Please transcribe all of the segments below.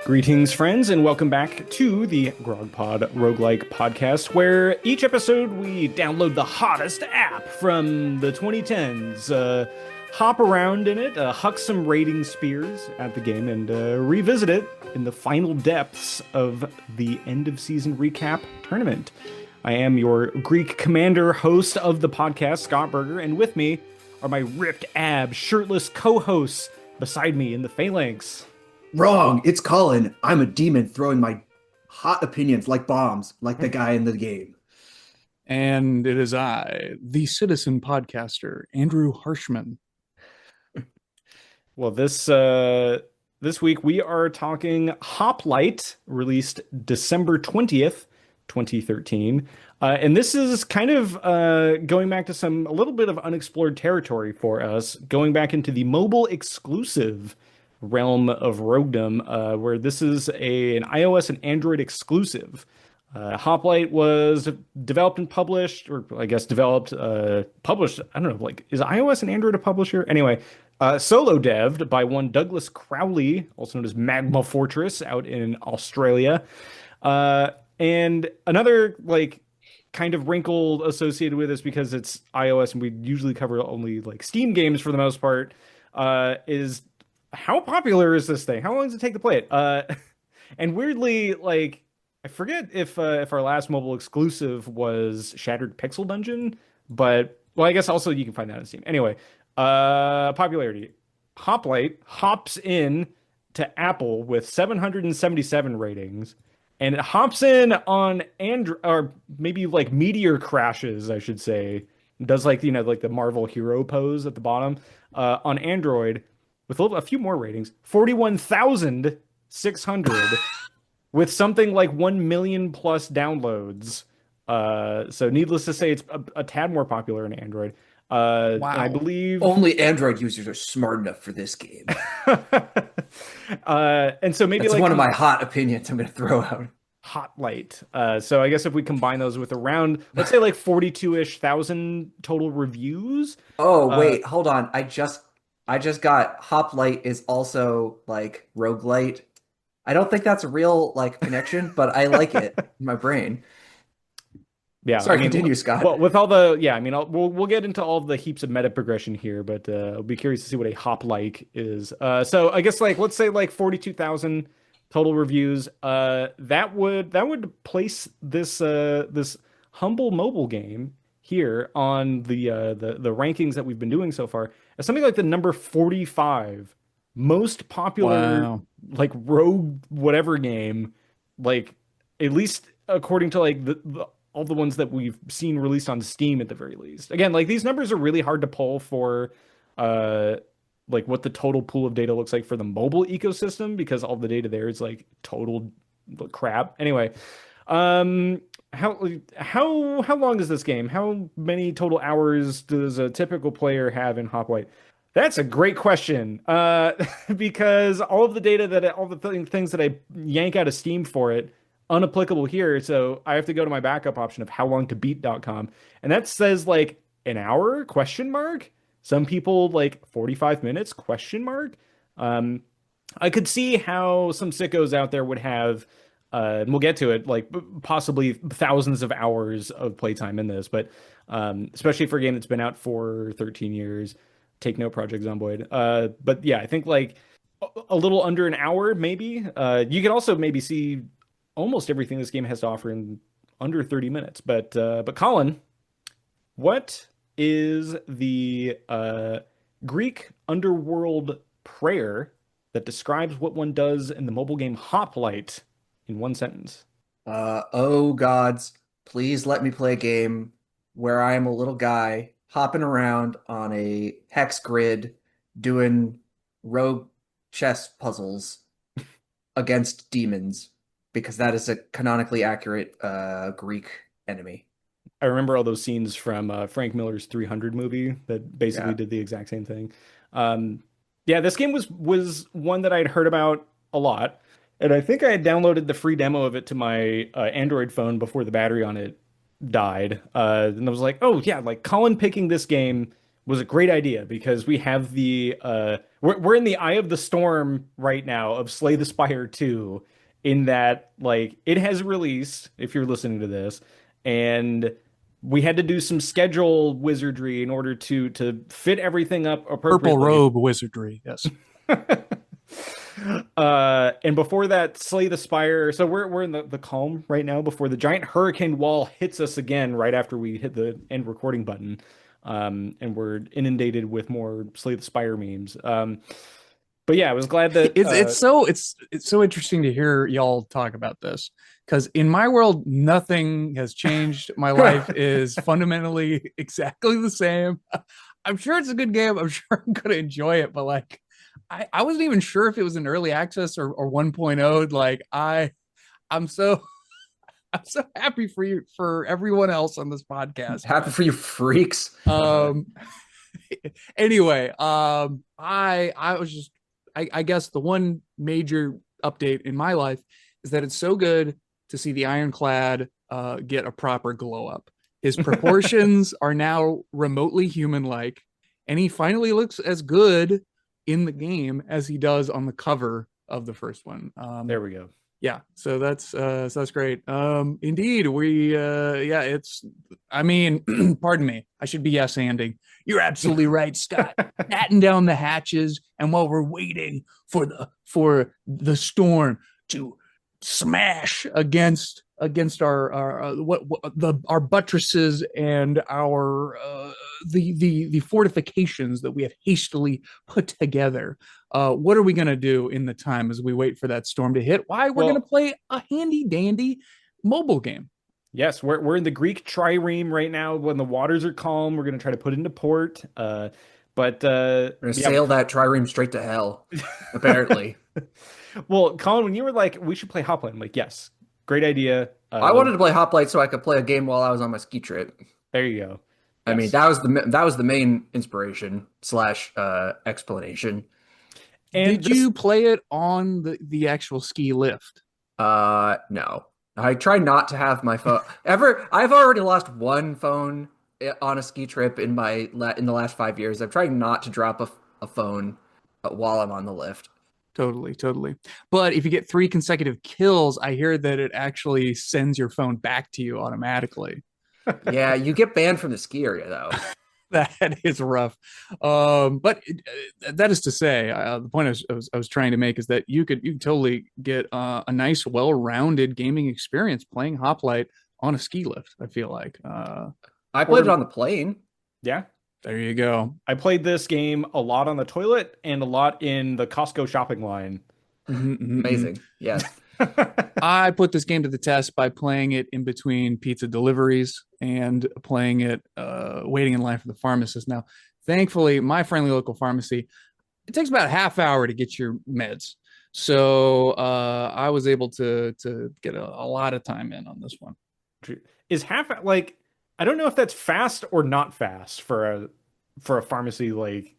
Greetings, friends, and welcome back to the GrogPod Roguelike podcast, where each episode we download the hottest app from the 2010s, hop around in it, huck some rating spears at the game, and revisit it in the final depths of the end-of-season recap tournament. I am your Greek commander host of the podcast, Scott Berger, and with me are my ripped ab, shirtless co-hosts beside me in the phalanx. Wrong. It's Colin. I'm a demon throwing my hot opinions like bombs, like the guy in the game. And it is I, the citizen podcaster, Andrew Harshman. Well, this week we are talking Hoplite, released December 20th, 2013. And this is kind of going back to a little bit of unexplored territory for us, going back into the mobile exclusive realm of roguedom, where this is an iOS and Android exclusive. Hoplite was developed and published, or I guess published. I don't know, like, is iOS and Android a publisher? Anyway, solo devved by one Douglas Crowley, also known as Magma Fortress, out in Australia. And another, like, kind of wrinkle associated with this, because it's iOS and we usually cover only, like, Steam games for the most part, is how popular is this thing? How long does it take to play it? And weirdly, like, I forget if our last mobile exclusive was Shattered Pixel Dungeon, but, well, I guess also you can find that on Steam. Anyway, popularity. Hoplite hops in to Apple with 777 ratings, and it hops in on Android, or maybe like meteor crashes, I should say. It does, like, like the Marvel hero pose at the bottom, on Android, with a few more ratings, 41,600, with something like 1 million plus downloads. So needless to say, it's a tad more popular in Android. Wow. I believe only Android users are smart enough for this game. And so maybe that's like one of my hot opinions I'm going to throw out. Hoplite. So I guess if we combine those with around, let's say, like 42-ish thousand total reviews. Oh, wait, hold on. I just got Hoplite is also like roguelite. I don't think that's a real like connection, but I like it in my brain. Yeah, sorry, continue, Scott. Well, with all the we'll get into all the heaps of meta progression here, but I'll be curious to see what a Hoplite is. So I guess, like, let's say like 42,000 total reviews. That would place this this humble mobile game here on the rankings that we've been doing so far as something like the number 45 most popular like rogue whatever game, like, at least according to like all the ones that we've seen released on Steam at the very least. Again, like, these numbers are really hard to pull for like what the total pool of data looks like for the mobile ecosystem, because all the data there is like total crap. Anyway, how long is this game? How many total hours does a typical player have in Hoplite? That's a great question, because all of the data all the things that I yank out of Steam for it, unapplicable here. So I have to go to my backup option of howlongtobeat.com, and that says like an hour ? Some people like 45 minutes ? I could see how some sickos out there would have, and we'll get to it, like possibly thousands of hours of playtime in this, but especially for a game that's been out for 13 years. Take no, Project Zomboid. But yeah, I think like a little under an hour, maybe. You can also maybe see almost everything this game has to offer in under 30 minutes. But Colin, what is the Greek underworld prayer that describes what one does in the mobile game Hoplite in one sentence? Oh gods, please let me play a game where I am a little guy hopping around on a hex grid doing rogue chess puzzles against demons. because that is a canonically accurate Greek enemy. I remember all those scenes from Frank Miller's 300 movie that basically Yeah. did the exact same thing. Um, yeah, this game was one that I'd heard about a lot, and I think I had downloaded the free demo of it to my Android phone before the battery on it died. And I was like, oh yeah, like Colin picking this game was a great idea because we have we're in the eye of the storm right now of Slay the Spire 2, in that like it has released, if you're listening to this, and we had to do some schedule wizardry in order to fit everything up Purple appropriately. robe wizardry. Yes. And before that, Slay the Spire. So we're in the calm right now before the giant hurricane wall hits us again right after we hit the end recording button. And we're inundated with more Slay the Spire memes. But yeah, I was glad that It's so interesting to hear y'all talk about this, because in my world nothing has changed. My life is fundamentally exactly the same. I'm sure it's a good game. I'm sure I'm gonna enjoy it, but like I wasn't even sure if it was an early access or 1.0. Like I'm so I'm so happy for you, for everyone else on this podcast. Happy for you freaks. Um anyway, I was just I guess the one major update in my life is that it's so good to see the Ironclad get a proper glow up. His proportions are now remotely human-like, and he finally looks as good in the game as he does on the cover of the first one. there we go. Yeah, so that's great. Indeed, yeah, it's, I mean, pardon me, I should be yes-anding. You're absolutely right, Scott. Batten down the hatches, and while we're waiting for the storm to smash against our buttresses and our the fortifications that we have hastily put together. What are we going to do in the time as we wait for that storm to hit? Why, we're going to play a handy dandy mobile game. Yes, we're in the Greek trireme right now. When the waters are calm, we're going to try to put into port. But We're gonna sail that trireme straight to hell, apparently. Well, Colin, when you were like, we should play Hoplite, I'm like, yes, great idea. I wanted to play Hoplite so I could play a game while I was on my ski trip. There you go. I mean, Yes. that was the main inspiration slash explanation. And Did you play it on the actual ski lift? No. I try not to have my phone ever. I've already lost one phone on a ski trip in in the last 5 years. I'm trying not to drop a phone while I'm on the lift. Totally. But if you get 3 consecutive kills, I hear that it actually sends your phone back to you automatically. Yeah, you get banned from the ski area though. That is rough. But that is to say, the point I was trying to make is that you could totally get a nice, well-rounded gaming experience playing Hoplite on a ski lift. I feel like I played it on the plane. yeah, there you go. I played this game a lot on the toilet and a lot in the Costco shopping line. Amazing. Yes. I put this game to the test by playing it in between pizza deliveries and playing it waiting in line for the pharmacist. Now, thankfully, my friendly local pharmacy, it takes about a half hour to get your meds. So I was able to get a lot of time in on this one. Is half like, I don't know if that's fast or not fast for a pharmacy like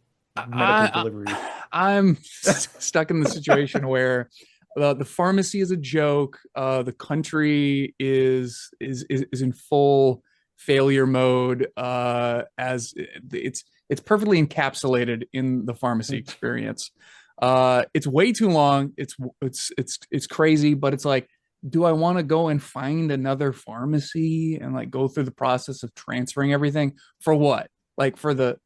medical delivery. I'm stuck in the situation where the pharmacy is a joke. The country is in full failure mode. As it's perfectly encapsulated in the pharmacy experience. It's way too long. It's crazy, but it's like, do I want to go and find another pharmacy and like go through the process of transferring everything for what? Like for the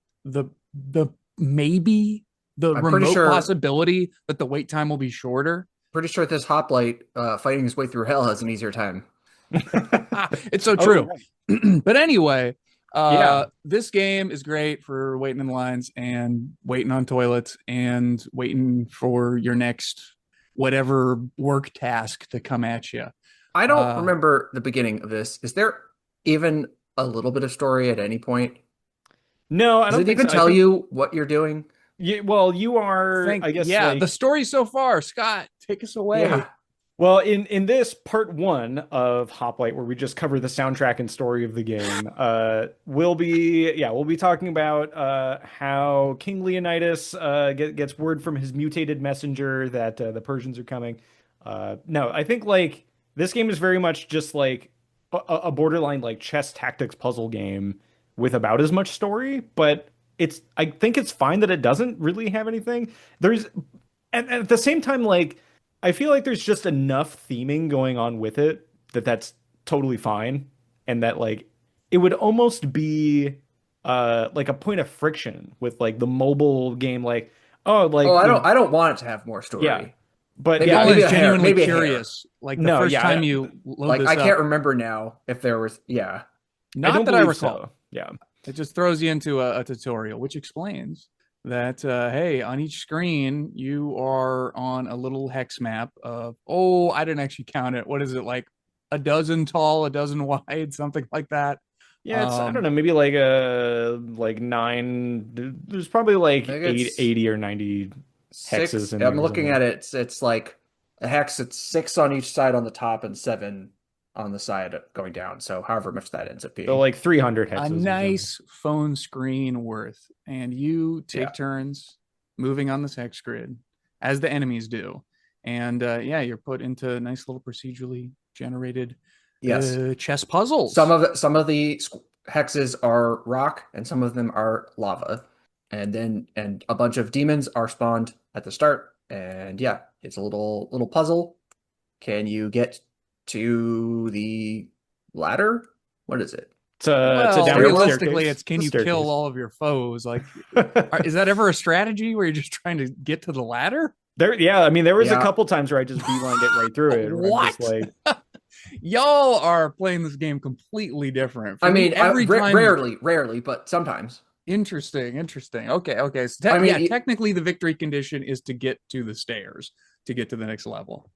maybe the I'm pretty remote sure- possibility that the wait time will be shorter. Pretty sure this Hoplite fighting his way through hell has an easier time. It's so true. Oh, But anyway, Yeah. this game is great for waiting in lines and waiting on toilets and waiting for your next whatever work task to come at you. I don't remember the beginning of this. Is there even a little bit of story at any point? No, I Does don't it think even so. I tell think- you what you're doing? well, you are, I guess, yeah, like, the story so far, Scott, take us away. Yeah. Well, in this part one of Hoplite, where we just cover the soundtrack and story of the game, we'll be talking about how King Leonidas gets word from his mutated messenger that the Persians are coming. No, I think like this game is very much just like a borderline like chess tactics puzzle game with about as much story, but I think it's fine that it doesn't really have anything. There's and at the same time, like I feel like there's just enough theming going on with it that that's totally fine, and that like it would almost be like a point of friction with like the mobile game, like oh Oh, like you know I don't want it to have more yeah, story. but Maybe yeah, Colin maybe is a hair, genuinely maybe a hair. curious. Like the no, first yeah, time you load Like this I can't up, remember now if there was. Yeah, I not don't that I believe recall. so. Yeah, It just throws you into a tutorial, which explains that hey, on each screen you are on a little hex map of I didn't actually count it. What is it like? A dozen tall, a dozen wide, something like that. yeah, it's I don't Um, know, maybe like like nine. There's probably I like think it's 80 or 90 hexes six. in I'm there or looking something. at it. It's like a hex. It's 6 on each side on the top and 7 on the side going down. So however much that ends up So being. like 300 a hexes or something. nice phone screen worth, and you Yeah. take turns moving on this hex grid as the enemies do, and yeah, you're put into nice little procedurally generated Yes. chess puzzles. Some of the hexes are rock and some of them are lava. And a bunch of demons are spawned at the start. And yeah, it's a little puzzle. Can you get to the ladder? What is it? It's a Well, downhill realistically, staircase. it's It's can a you kill staircase. all of your foes? Like, is that ever a strategy where you're just trying to get to the ladder? There, yeah, I mean, there was a Yeah. couple times where I just beelined it right through it, where I'm just What? like, Y'all are playing this game completely different. I For me, mean, every time. rarely, but sometimes. Interesting. Okay. So I yeah, mean, technically the victory condition is to get to the stairs to get to the next level.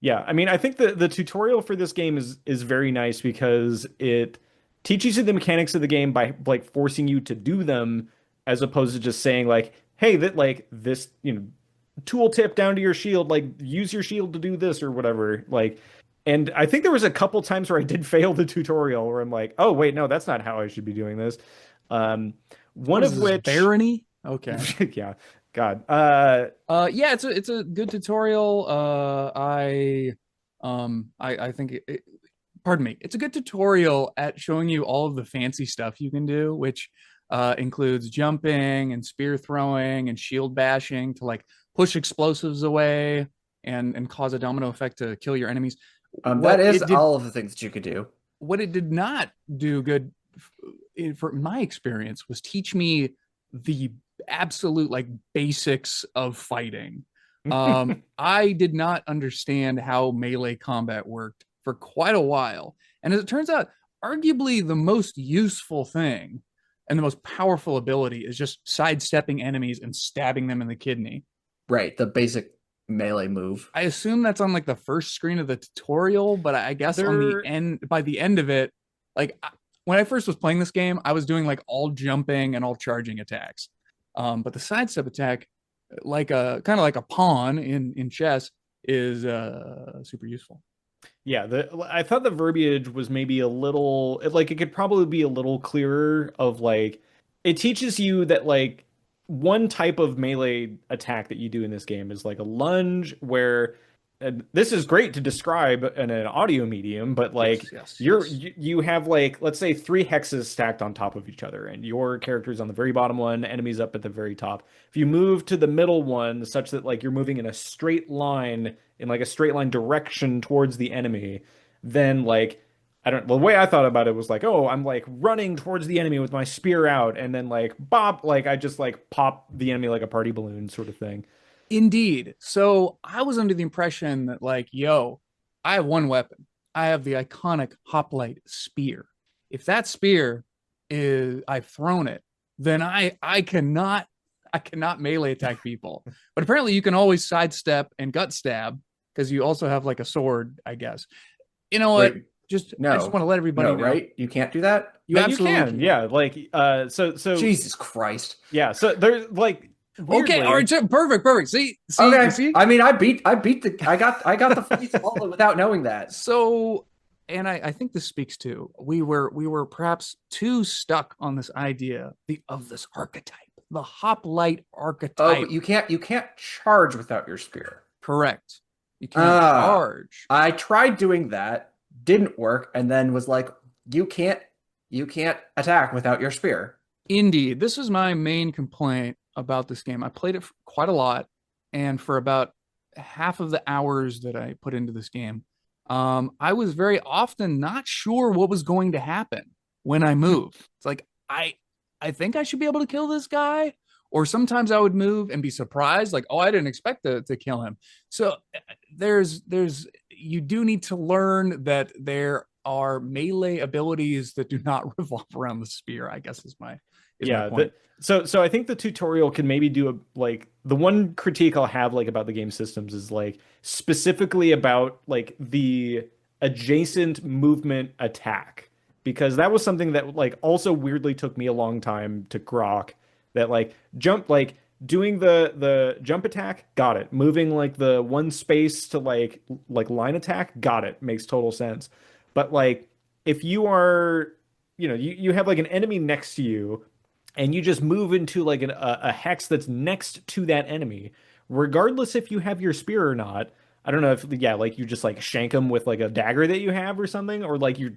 yeah, I mean, I think the tutorial for this game is very nice because it teaches you the mechanics of the game by like forcing you to do them as opposed to just saying like, hey, that like this, tool tip down to your shield, like use your shield to do this or whatever. Like, and I think there was a couple times where I did fail the tutorial where I'm like, oh wait, no, that's not how I should be doing this. Um, one What is of this, which, barony? Okay. yeah, God, Yeah, it's a good tutorial. I think pardon me, it's a good tutorial at showing you all of the fancy stuff you can do, which includes jumping and spear throwing and shield bashing to like push explosives away and cause a domino effect to kill your enemies. that What is it did all of the things that you could do. what it did not do good for my experience was teach me the absolute like basics of fighting. I did not understand how melee combat worked for quite a while. And as it turns out, arguably the most useful thing and the most powerful ability is just sidestepping enemies and stabbing them in the kidney. Right, the basic melee move. I assume that's on like the first screen of the tutorial, but I guess on the there end, by the end of it, like when I first was playing this game, I was doing like all jumping and all charging attacks. But the sidestep attack, like a kind of like a pawn in chess, is super useful. Yeah, I thought the verbiage was maybe a little like it could probably be a little clearer of like it teaches you that like one type of melee attack that you do in this game is like a lunge where and this is great to describe in an audio medium, but like Yes. you have like let's say three hexes stacked on top of each other and your character's on the very bottom one, enemies up at the very top. If you move to the middle one such that like you're moving in a straight line in like a straight line direction towards the enemy, then like I don't the way I thought about it was like, oh, I'm like running towards the enemy with my spear out, and then like bop, like I just like pop the enemy like a party balloon sort of thing. Indeed. So I was under the impression that, like, yo, I have one weapon. I have the iconic hoplite spear. If that spear is I've thrown it, then I cannot melee attack people. But apparently you can always sidestep and gut stab because you also have like a sword, I guess. You know what? Wait, I just want to let everybody no, know. right? You can't do that? You No, you absolutely can, yeah. Like, so Jesus Christ. yeah. So there's like Okay, all right, weirdly, so perfect, perfect. See, you Okay. see? I mean, I got the fleece all without knowing that. So, and I think this speaks to we were perhaps too stuck on this idea of this archetype, the hoplite Oh, but archetype. you can't charge without your spear. Correct. You can't Ah, charge. I tried doing that, didn't work, and then was like, you can't you can't attack without your spear. Indeed, this is my main complaint about this game. I played it quite a lot, and for about half of the hours that I put into this game, I was very often not sure what was going to happen when I moved. It's like I think I should be able to kill this guy, or sometimes I would move and be surprised, like, oh, I didn't expect to kill him. So there's you do need to learn that there are melee abilities that do not revolve around the spear, I guess is my yeah. point. So I think the tutorial can maybe do like the one critique I'll have like about the game systems is like specifically about like the adjacent movement attack because that was something that like also weirdly took me a long time to grok that like jump like doing the jump attack, got it. Moving like the one space to like line attack, got it. Makes total sense. But like if you are, you have like an enemy next to you and you just move into like a hex that's next to that enemy, regardless if you have your spear or not. I don't know if, yeah, like you just like shank them with like a dagger that you have or something, or like you're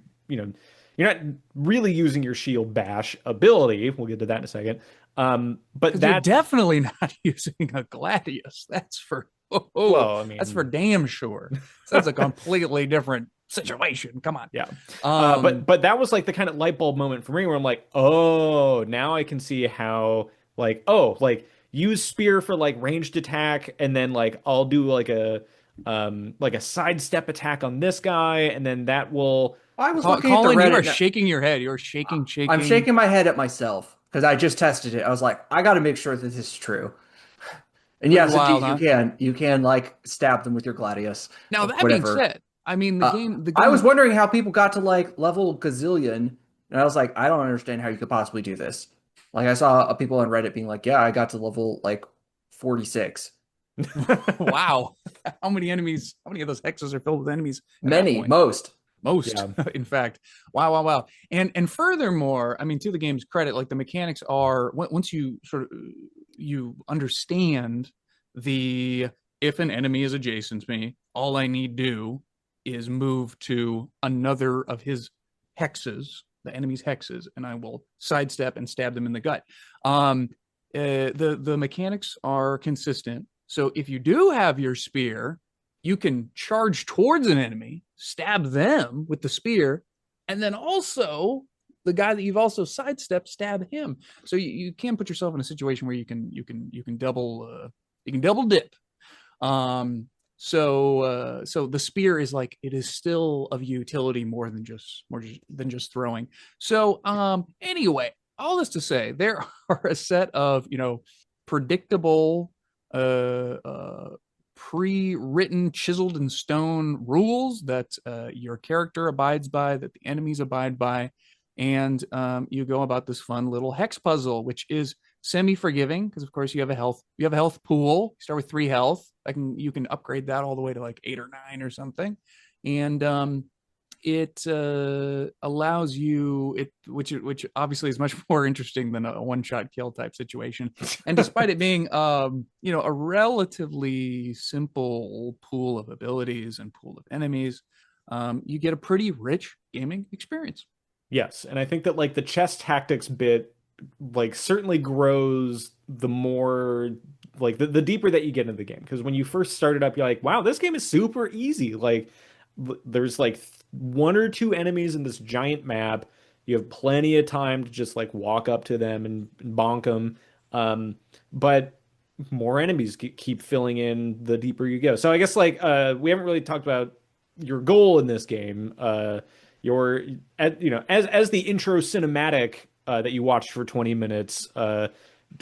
not really using your shield bash ability. We'll get to that in a second. But Because you're that, definitely not using a gladius. well, I That's for mean, damn sure. So that's a completely different situation. Come on. yeah. But Um, that was like the kind of light bulb moment for me where I'm like, oh, now I can see how like use spear for like ranged attack and then like I'll do like a sidestep attack on this guy and then that will I was looking at the Colin, you are Reddit. shaking your head. You are I'm shaking. shaking my head at myself because I just tested it. I was like, I got to make sure that this is true. And Pretty yes, wild, indeed, huh? you can like stab them with your gladius Now or that being whatever. said, I mean the I was game. wondering how people got to like level gazillion, and I was like, I don't understand how you could possibly do this. Like I saw people on Reddit being like, yeah, I got to level like 46. Wow, how many enemies? How many of those hexes are filled with enemies at that Many, point? most. Most, yeah. in fact. Wow, wow, wow. And furthermore, I mean, to the game's credit, like the mechanics are once you sort of you understand the if an enemy is adjacent to me, all I need do is move to another of his hexes, the enemy's hexes, and I will sidestep and stab them in the gut. The mechanics are consistent. So if you do have your spear, you can charge towards an enemy, stab them with the spear, and then also the guy that you've also sidestepped, stab him. So you can put yourself in a situation where you can double dip. So the spear is like it is still of utility more than just throwing. So anyway, all this to say, there are a set of predictable pre-written, chiseled in stone rules that your character abides by, that the enemies abide by, and you go about this fun little hex puzzle, which is semi-forgiving because, of course, you have a health pool. You start with 3 health. You can upgrade that all the way to like 8 or 9 or something, and it allows you which obviously is much more interesting than a one-shot kill type situation. And despite it being a relatively simple pool of abilities and pool of enemies, you get a pretty rich gaming experience. Yes, and I think that like the chess tactics bit like certainly grows the more like the deeper that you get into the game because when you first started up you're like, wow, this game is super easy. Like there's like one or two enemies in this giant map. You have plenty of time to just like walk up to them and bonk them. But more enemies keep filling in the deeper you go. So I guess like we haven't really talked about your goal in this game. Your as the intro cinematic that you watched for 20 minutes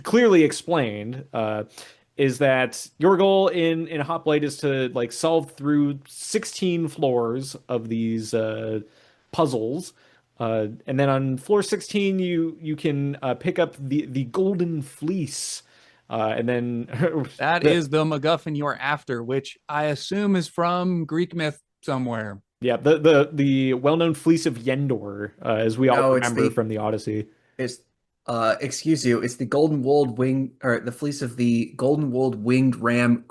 clearly explained is that your goal in Hoplite is to like solve through 16 floors of these puzzles. And then on floor 16 you can pick up the golden fleece And then That the is the MacGuffin you're after, which I assume is from Greek myth somewhere. yeah, the well-known Fleece of Yendor, as we all No, remember from the Odyssey. it's excuse you, it's the golden wooled wing or the fleece of the golden wooled winged ram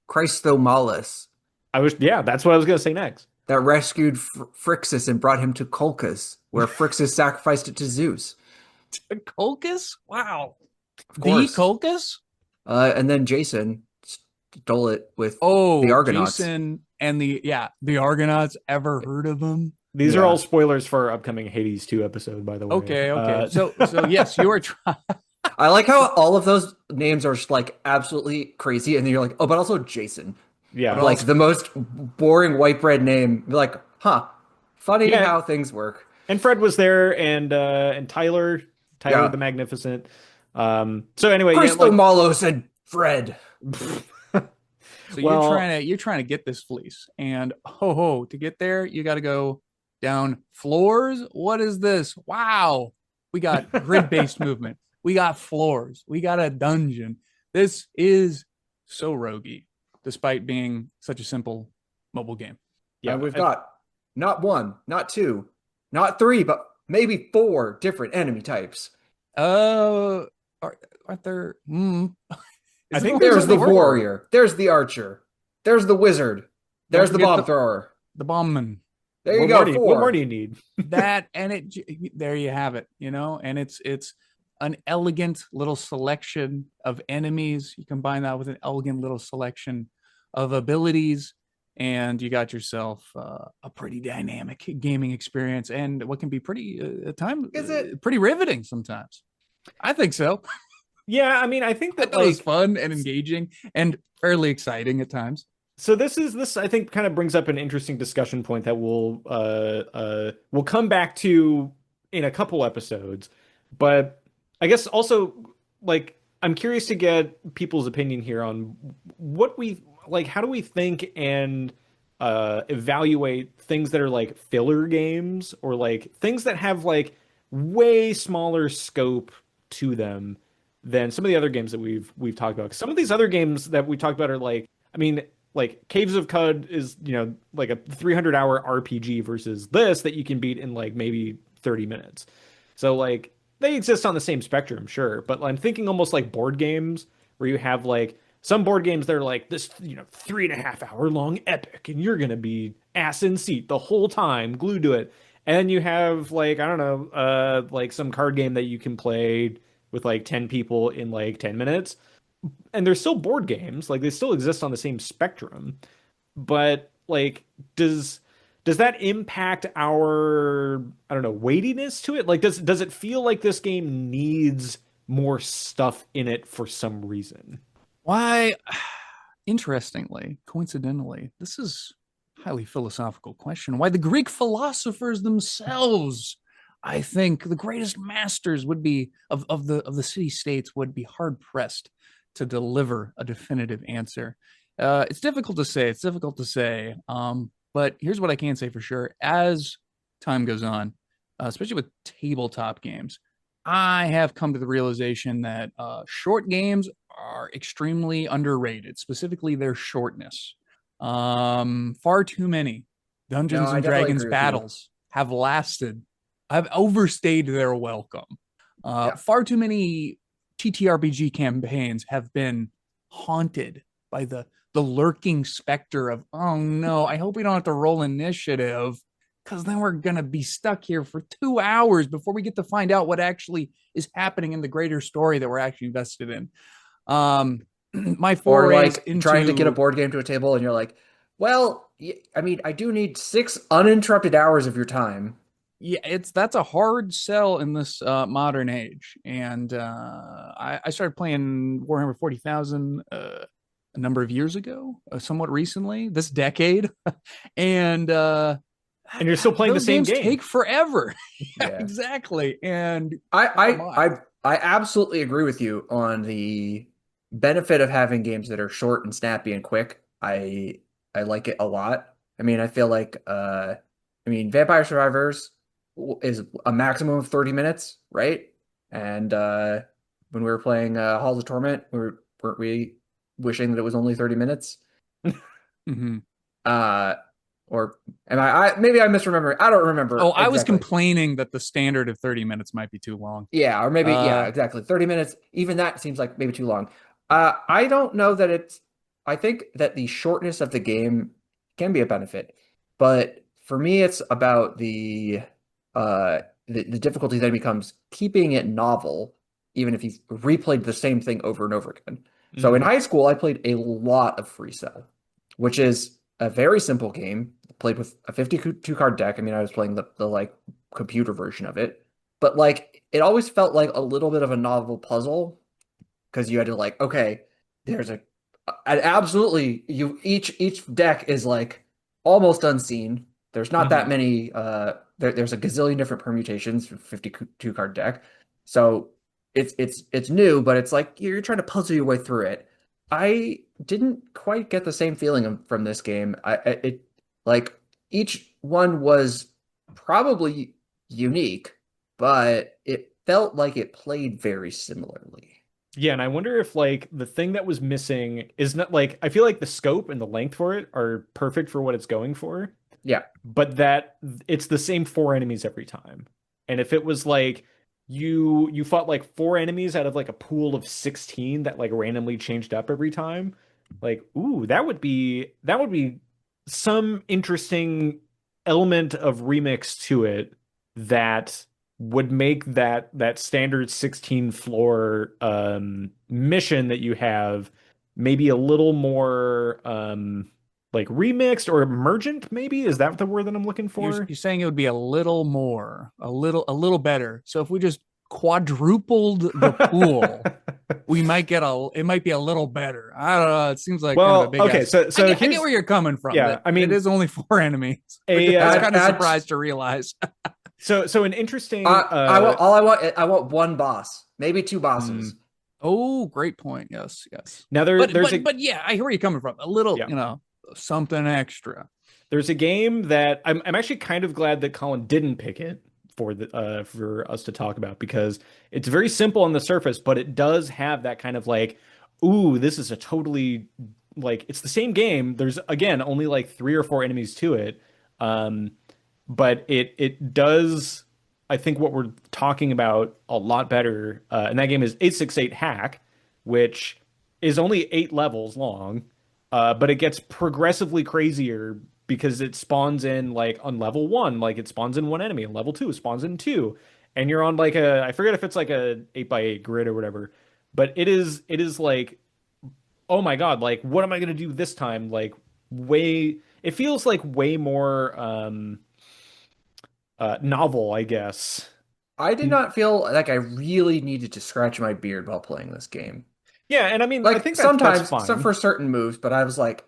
Chrysomalus Yeah, that's what I was gonna say next. that rescued Phrixus and brought him to Colchis, where Phrixus sacrificed it to Zeus. Colchis? Wow. Of The course. Colchis? And then Jason stole it with the Oh, Argonauts. Jason and the Argonauts. Ever heard of them? These are Yeah. all spoilers for our upcoming Hades 2 episode, by the way. Okay. So yes, you are trying. I like how all of those names are just like absolutely crazy, and then you're like, oh, but also Jason. Yeah. Like the most boring white bread name. You're like, huh, funny Yeah. how things work. And Fred was there, and Tyler Yeah. the Magnificent. So anyway, Christo Malos and Fred. So Well- you're trying to get this fleece, and to get there, you got to go down floors. What is this? Wow, we got grid-based movement. We got floors. We got a dungeon. This is so roguey, despite being such a simple mobile game. And we've got not one, not two, not three, but maybe four different enemy types. Aren't there? I think There's the warrior. There's the archer. There's the wizard. There's the forget bomb the- thrower. the bombman. There you what go. more do you- Four. what more do you need? That and there you have it, and it's an elegant little selection of enemies. You combine that with an elegant little selection of abilities, and you got yourself a pretty dynamic gaming experience, and what can be pretty pretty riveting sometimes. I think so. Yeah, I mean, I think I that thought it was fun and engaging and fairly exciting at times. so this I think kind of brings up an interesting discussion point that we'll come back to in a couple episodes. But I guess also, like, I'm curious to get people's opinion here on what we like. How do we think and evaluate things that are like filler games, or like things that have like way smaller scope to them than some of the other games that we've talked about. Some of these other games that we talked about are like, I mean, like Caves of Cud is, like a 300-hour RPG versus this that you can beat in like maybe 30 minutes. So like they exist on the same spectrum, sure, but I'm thinking almost like board games where you have like some board games that are like this, 3.5 hour long epic, and you're gonna be ass in seat the whole time, glued to it. And then you have like, I don't know, like some card game that you can play with like 10 people in like 10 minutes. And they're still board games, like they still exist on the same spectrum. But like, does that impact our, I don't know, weightiness to it? Like, does it feel like this game needs more stuff in it for some reason? Why? Interestingly, coincidentally, this is a highly philosophical question. Why the Greek philosophers themselves, I think, the greatest masters would be of the city states would be hard pressed to deliver a definitive answer. It's difficult to say. It's difficult to say. But here's what I can say for sure. As time goes on, especially with tabletop games, I have come to the realization that short games are extremely underrated, specifically their shortness. Far too many Dungeons No, I and definitely Dragons agree with you. battles have overstayed their welcome. Far too many TTRPG campaigns have been haunted by the lurking specter of, oh no, I hope we don't have to roll initiative, because then we're going to be stuck here for 2 hours before we get to find out what actually is happening in the greater story that we're actually invested in. My Or forays like into trying to get a board game to a table, and you're like, well, I mean, I do need 6 uninterrupted hours of your time. Yeah, that's a hard sell in this modern age. And I started playing Warhammer 40,000 a number of years ago, somewhat recently, this decade, and you're still playing the those same games game. take forever. Yeah. Exactly. And I absolutely agree with you on the benefit of having games that are short and snappy and quick. I like it a lot. I mean, I feel like Vampire Survivors is a maximum of 30 minutes, right? And when we were playing Halls of Torment? Weren't we wishing that it was only 30 minutes? Hmm. Uh, or am I maybe I misremember. I don't Oh, remember I was exactly. complaining that the standard of 30 minutes might be too long. Yeah, or maybe yeah, Uh, exactly. 30 minutes, even that seems like maybe too long. I don't know that it's I think that the shortness of the game can be a benefit, but for me it's about the difficulty then becomes keeping it novel, even if you've replayed the same thing over and over again. So in Hmm. high school, I played a lot of Free Cell, which is a very simple game, played with a 52 card deck. I mean, I was playing the like computer version of it, but like it always felt like a little bit of a novel puzzle because you had to like, okay, there's an absolutely you each deck is like almost unseen. There's not that Hmm. many there's a gazillion different permutations for 52 card deck. So it's new, but it's like you're trying to puzzle your way through it. I didn't quite get the same feeling from this game. It like each one was probably unique, but it felt like it played very similarly. Yeah, and I wonder if like the thing that was missing is not like I feel like the scope and the length for it are perfect for what it's going for, Yeah. but that it's the same four enemies every time. And if it was like you fought like four enemies out of like a pool of 16 that like randomly changed up every time, like ooh, that would be some interesting element of remix to it that would make that standard 16 floor mission that you have maybe a little more like remixed or emergent, maybe? Is that the word that I'm looking for? you're saying it would be a little more, a little better. So if we just quadrupled the pool, we might get it might be a little better. I don't know. It seems like kind of a Well, big okay, ass. so I so get here's where you're coming from. yeah, That I it mean is only four enemies, which a I was Add kind of add surprised to realize. so an interesting I want one boss, maybe two hmm, bosses. Oh, great point. Yes, yes. now there But there's but a but yeah, I hear where you're coming from. A little, yeah. something extra. There's a game that I'm actually kind of glad that Colin didn't pick it for us to talk about because it's very simple on the surface, but it does have that kind of like, ooh, this is a totally like it's the same game. There's again only like three or four enemies to it. Um, but it does I think what we're talking about a lot better. And that game is 868 Hack, which is only 8 levels long, but it gets progressively crazier because it spawns in like on level one, like it spawns in one enemy, and level two it spawns in two, and you're on like a I forget if it's like a 8 by 8 grid or whatever, but it is like oh my God, like what am I gonna do this time? Like way it feels like way more novel, I guess. I did not feel like I really needed to scratch my beard while playing this game. Yeah, and I mean, I Like think that's sometimes, some fine. for certain moves, but I was like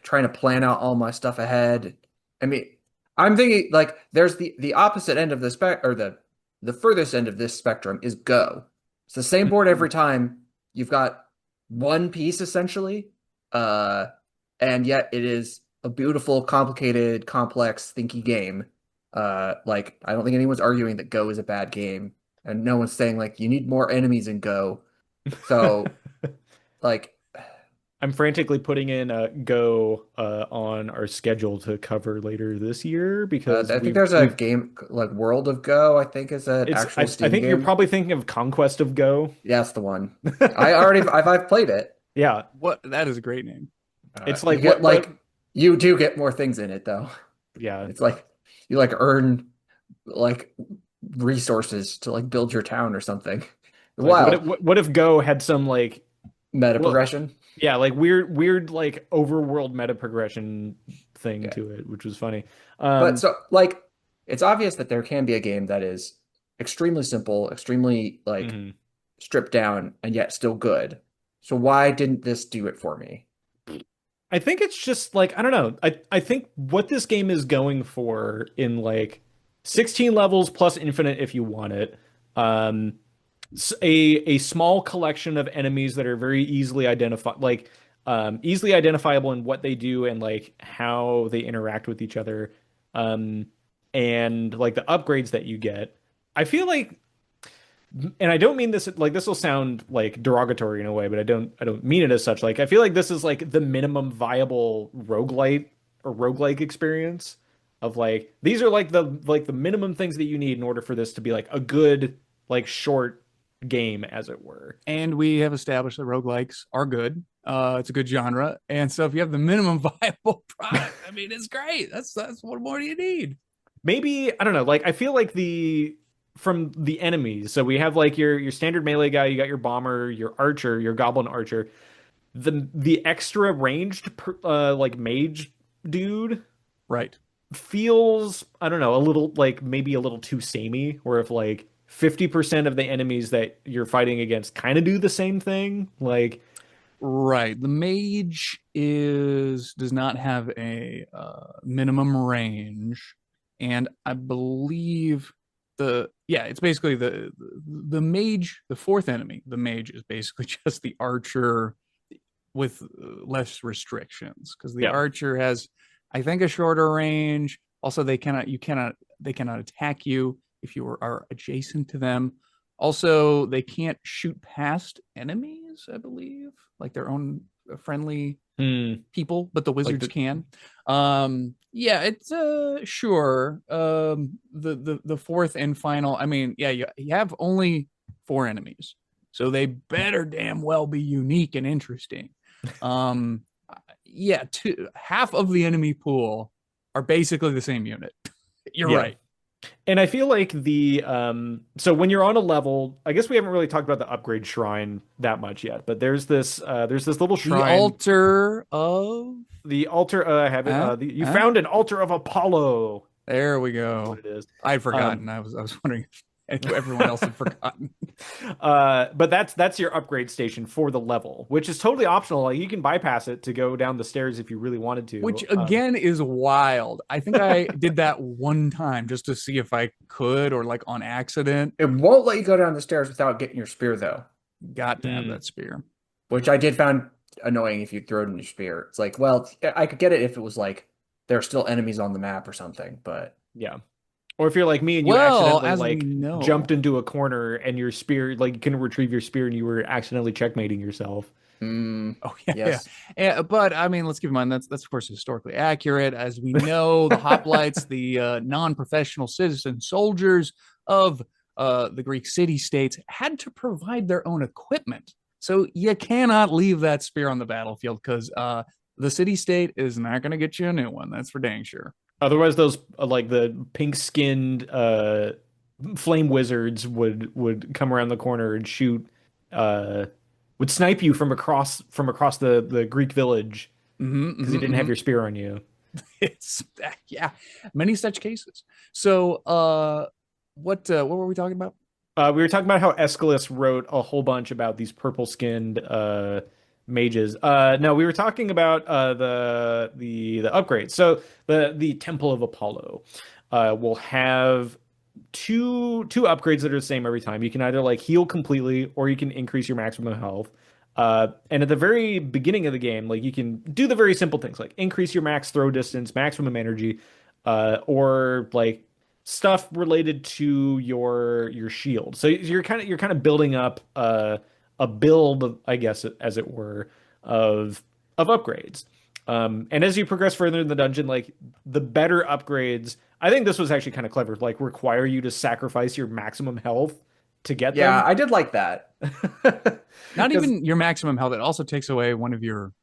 trying to plan out all my stuff ahead. I mean, I'm thinking like there's the opposite end of the spec or the furthest end of this spectrum is Go. It's the same board every time. You've got one piece essentially, uh, and yet it is a beautiful, complicated, complex, thinky game. Like I don't think anyone's arguing that Go is a bad game, and no one's saying like you need more enemies in Go. So like I'm frantically putting in a Go on our schedule to cover later this year because I think we've there's a we've game like World of Go, I think is an it's actual I Steam think you're game. probably thinking of Conquest of Go. Yeah, that's the one. I've played it. Yeah, What that is a great name. it's You like get what like you do get more things in it though. yeah. It's like you like earn like resources to like build your town or something. It's like Wild what if Go had some like meta well progression. yeah, like weird like overworld meta progression thing Okay. to it, which was funny. But Um so like it's obvious that there can be a game that is extremely simple, extremely like mhm. stripped down and yet still good. So why didn't this do it for me? I think it's just like I don't know. I think what this game is going for in like 16 levels plus infinite if you want it. Um a small collection of enemies that are very easily easily identifiable in what they do and like how they interact with each other. Um and like the upgrades that you get. I feel like and I don't mean this like this will sound like derogatory in a way, but I don't mean it as such. Like I feel like this is like the minimum viable roguelite or roguelike experience of like these are like the minimum things that you need in order for this to be like a good like short game as it were. And we have established that roguelikes are good. It's a good genre. And so if you have the minimum viable product, I mean, it's great. That's what more do you need? Maybe I don't know, like I feel like the from the enemies. So we have like your standard melee guy, you got your bomber, your archer, your goblin archer. The extra ranged like mage dude Right. feels, I don't know, a little like maybe a little too samey, where if like 50% of the enemies that you're fighting against kind of do the same thing, like Right. The mage is does not have a minimum range, and I believe it's basically the mage, the fourth enemy. The mage is basically just the archer with less restrictions because the yeah. archer has, I think, a shorter range. Also, they cannot attack you if you are adjacent to them. Also, they can't shoot past enemies, I believe, like their own friendly Hmm. people, but the Like wizards the can. Yeah, it's sure. The fourth and final, I mean, yeah, you have only four enemies. So they better damn well be unique and interesting. Um yeah, half of the enemy pool are basically the same unit. You're yeah. right. And I feel like the so when you're on a level, I guess we haven't really talked about the upgrade shrine that much yet, but there's this little The shrine, altar of the altar I have it you huh? found an altar of Apollo. There we That's what go. it is. I'd Um forgotten. I was wondering if everyone else had forgotten. but that's your upgrade station for the level, which is totally optional. Like you can bypass it to go down the stairs if you really wanted Which to. again is wild. I think I did that one time just to see if I could or like on accident. It won't let you go down the stairs without getting your spear, though, Got to have hmm, that spear. which I did find annoying if you throw it in your spear. It's like, well, I could get it if it was like there are still enemies on the map or something, but yeah. Or if you're like me and you Well, accidentally as we like jumped know, into a corner and your spear, like you can retrieve your spear and you were accidentally checkmating yourself. oh yeah, yeah, yes. yeah. But I mean, let's keep in mind that's of course historically accurate. As we know, the hoplites, the non-professional citizen soldiers of the Greek city-states, had to provide their own equipment. So you cannot leave that spear on the battlefield because the city-state is not going to get you a new one. That's for dang sure. Otherwise, those like the pink-skinned flame wizards would come around the corner and shoot uh would snipe you from across the Greek village Mm-hmm, because mm-hmm, you didn't have mm-hmm. your spear on you. It's yeah, many such cases. So, what were we talking about? We were talking about how Aeschylus wrote a whole bunch about these purple-skinned mages. No, we were talking about the upgrades. So the Temple of Apollo will have two upgrades that are the same every time. You can either like heal completely or you can increase your maximum health. And at the very beginning of the game, like you can do the very simple things like increase your max throw distance, maximum energy, or like stuff related to your shield. So you're kind of building up a build, I guess, as it were, of upgrades. And as you progress further in the dungeon, like the better upgrades, I think this was actually kind of clever, like require you to sacrifice your maximum health to get Yeah, them. I did like that. Not Because even your maximum health. It also takes away one of your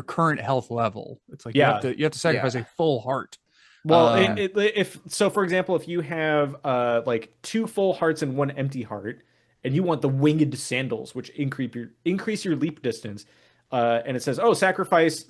current health level. It's like yeah, you have to sacrifice a Yeah. full heart. well, Yeah. if so, for example, if you have like two full hearts and one empty heart, and you want the winged sandals, which increase your leap distance, and it says, "Oh, sacrifice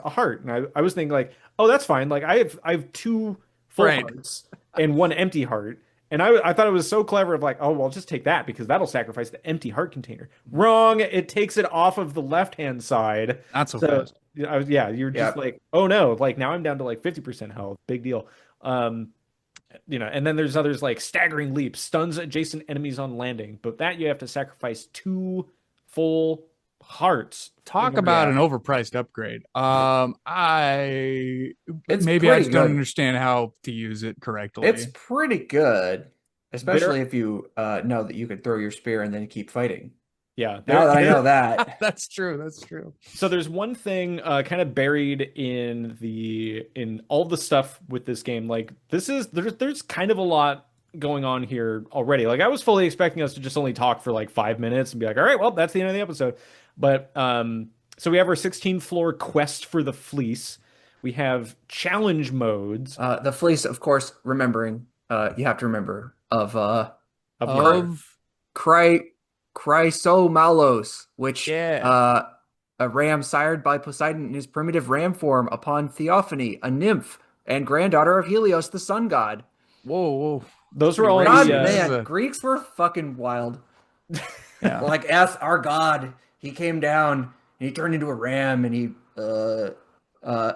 a heart," and I was thinking like, "Oh, that's fine. Like I have two full Right. hearts and one empty heart." And I thought it was so clever of like, oh, well, just take that because that'll sacrifice the empty heart container. Wrong. It takes it off of the left-hand side. Not so So fast. yeah, you're just Yeah. like, oh no, like now I'm down to like 50% health. Big deal. Um, and then there's others like staggering leap, stuns adjacent enemies on landing, but that you have to sacrifice two full hearts in Talk order to about Yeah. an overpriced upgrade. I It's maybe I pretty just don't good. understand how to use it It's correctly. pretty good. There, Especially if you know that you could throw your spear and then keep fighting. yeah, Now that I know there. that, That's true. That's true. So there's one thing kind of buried in all the stuff with this game. Like there's kind of a lot going on here already. Like I was fully expecting us to just only talk for like 5 minutes and be like, all right, well, that's the end of the episode. But so we have our 16 floor quest for the fleece. We have challenge modes the fleece, of course, remembering, you have to remember of of Cry, your Of Cry, Chrysomalos, which yeah. a ram sired by Poseidon in his primitive ram form upon Theophany, a nymph and granddaughter of Helios, the sun god. Whoa, whoa. It's those were pretty all in racy. the God, This is man, a Greeks were fucking wild. yeah. Like S, our god, he came down and he turned into a ram and he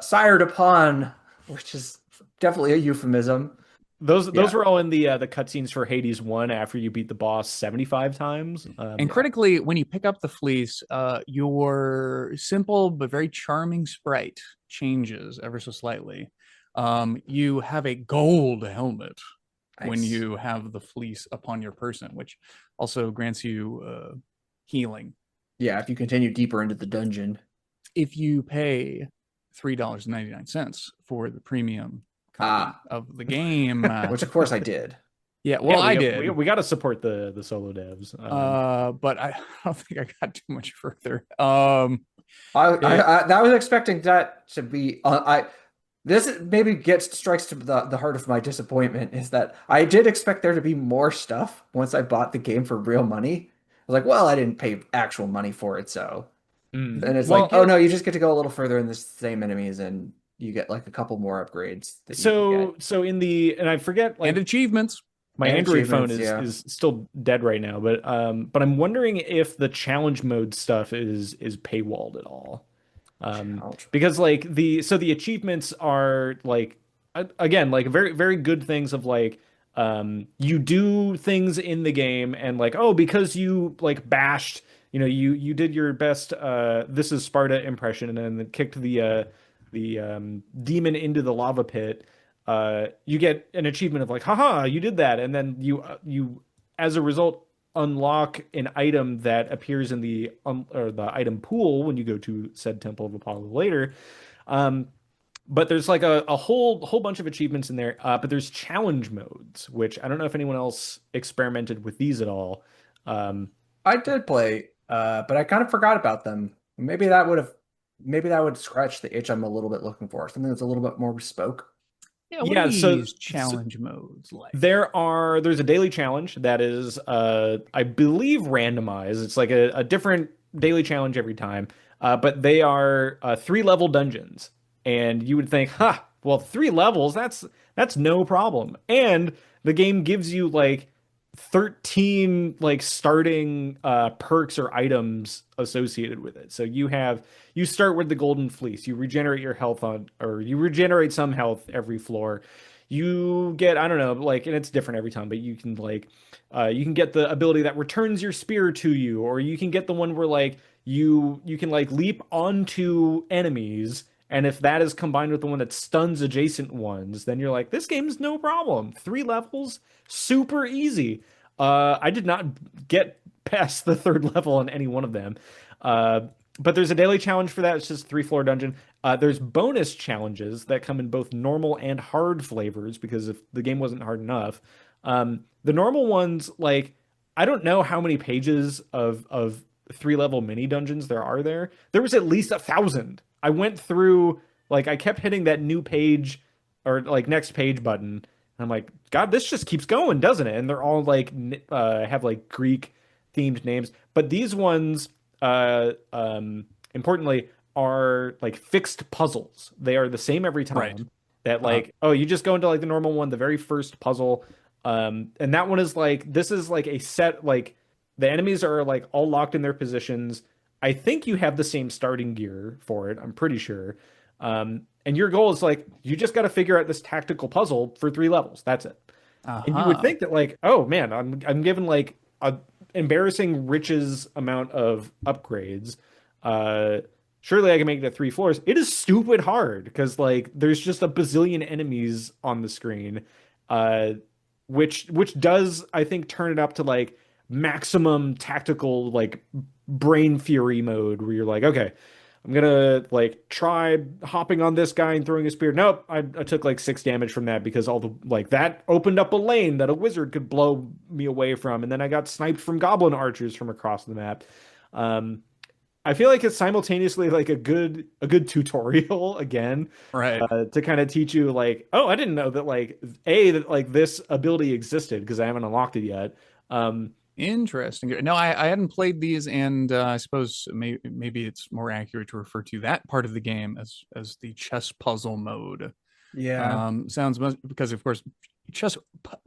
sired upon, which is definitely a euphemism. those Yeah. were all in the cutscenes for Hades 1 after you beat the boss 75 times. And Yeah. critically, when you pick up the fleece, your simple but very charming sprite changes ever so slightly. You have a gold helmet when Nice. you have the fleece upon your person, which also grants you healing. Yeah, if you continue deeper into the dungeon. If you pay $3.99 for the premium copy Ah, of the game, which of course I did. yeah, well, Yeah, I we did. got to support the solo devs. But I don't think I got too much further. It, I was expecting that to be I this maybe gets strikes to the heart of my disappointment is that I did expect there to be more stuff once I bought the game for real money. I was like, well, I didn't pay actual money for it, so then it's you like, oh get no, you just get to go a little further in the same enemies and you get like a couple more upgrades that you can get. So in the and I forget and like achievements. my And Android phone achievements, yeah. is still dead right now, but I'm wondering if the challenge mode stuff is paywalled at all. Challenge. Because like the achievements are like again like very good things of like you do things in the game and like oh because you like bashed you did your best this is Sparta impression and then kicked the demon into the lava pit you get an achievement of like haha you did that and then you as a result unlock an item that appears in the or the item pool when you go to said Temple of Apollo later. Um, but there's like a whole bunch of achievements in there. But there's challenge modes, which I don't know if anyone else experimented with these at all. Um, I did play, but I kind of forgot about them. Maybe that would scratch the itch I'm a little bit looking for. Something that's a little bit more bespoke. Yeah, what are yeah, these so challenge modes like? there's a daily challenge that is I believe randomized. It's like a different daily challenge every time. But they are 3 level dungeons. And you would think, huh, well, 3 levels, that's no problem. And the game gives you like 13 like starting perks or items associated with it. So you start with the golden fleece. You regenerate your health on or you regenerate some health every floor. You get I don't know like and it's different every time, but you can get the ability that returns your spear to you or you can get the one where like you can like leap onto enemies and if that is combined with the one that stuns adjacent ones, then you're like, this game's no problem. 3 levels, super easy. I did not get past the third level on any one of them. Uh, but there's a daily challenge for that. It's just 3 floor dungeon. There's bonus challenges that come in both normal and hard flavors because if the game wasn't hard enough, the normal ones like I don't know how many pages of 3 level mini dungeons there are there. There was at least 1,000. I went through like I kept hitting that new page or like next page button. And I'm like, God, this just keeps going, doesn't it? And they're all like have like Greek themed names, but these ones, importantly, are like fixed puzzles. They are the same every Right. time. That Uh, like, oh, you just go into like the normal one, the very first puzzle, and that one is like this is like a set like the enemies are like all locked in their positions. I think you have the same starting gear for it. I'm pretty sure. And your goal is like you just got to figure out this tactical puzzle for 3 levels. That's it. And you would uh-huh. think that like, oh man, I'm given like a embarrassing riches amount of upgrades. Uh, surely I can make it to 3 floors. It is stupid hard because like there's just a bazillion enemies on the screen. Uh, which does I think turn it up to like maximum tactical like brain fury mode where you're like, okay, I'm gonna like try hopping on this guy and throwing a spear. Nope, I took like 6 damage from that because all the like that opened up a lane that a wizard could blow me away from, and then I got sniped from goblin archers from across the map. Um, I feel like it's simultaneously like a good tutorial again Right. to kind of teach you like, oh, I didn't know that like that like this ability existed because I haven't unlocked it yet. Um, Interesting. No, I hadn't played these, and I suppose maybe it's more accurate to refer to that part of the game as the chess puzzle mode. Yeah. Sounds much because of course chess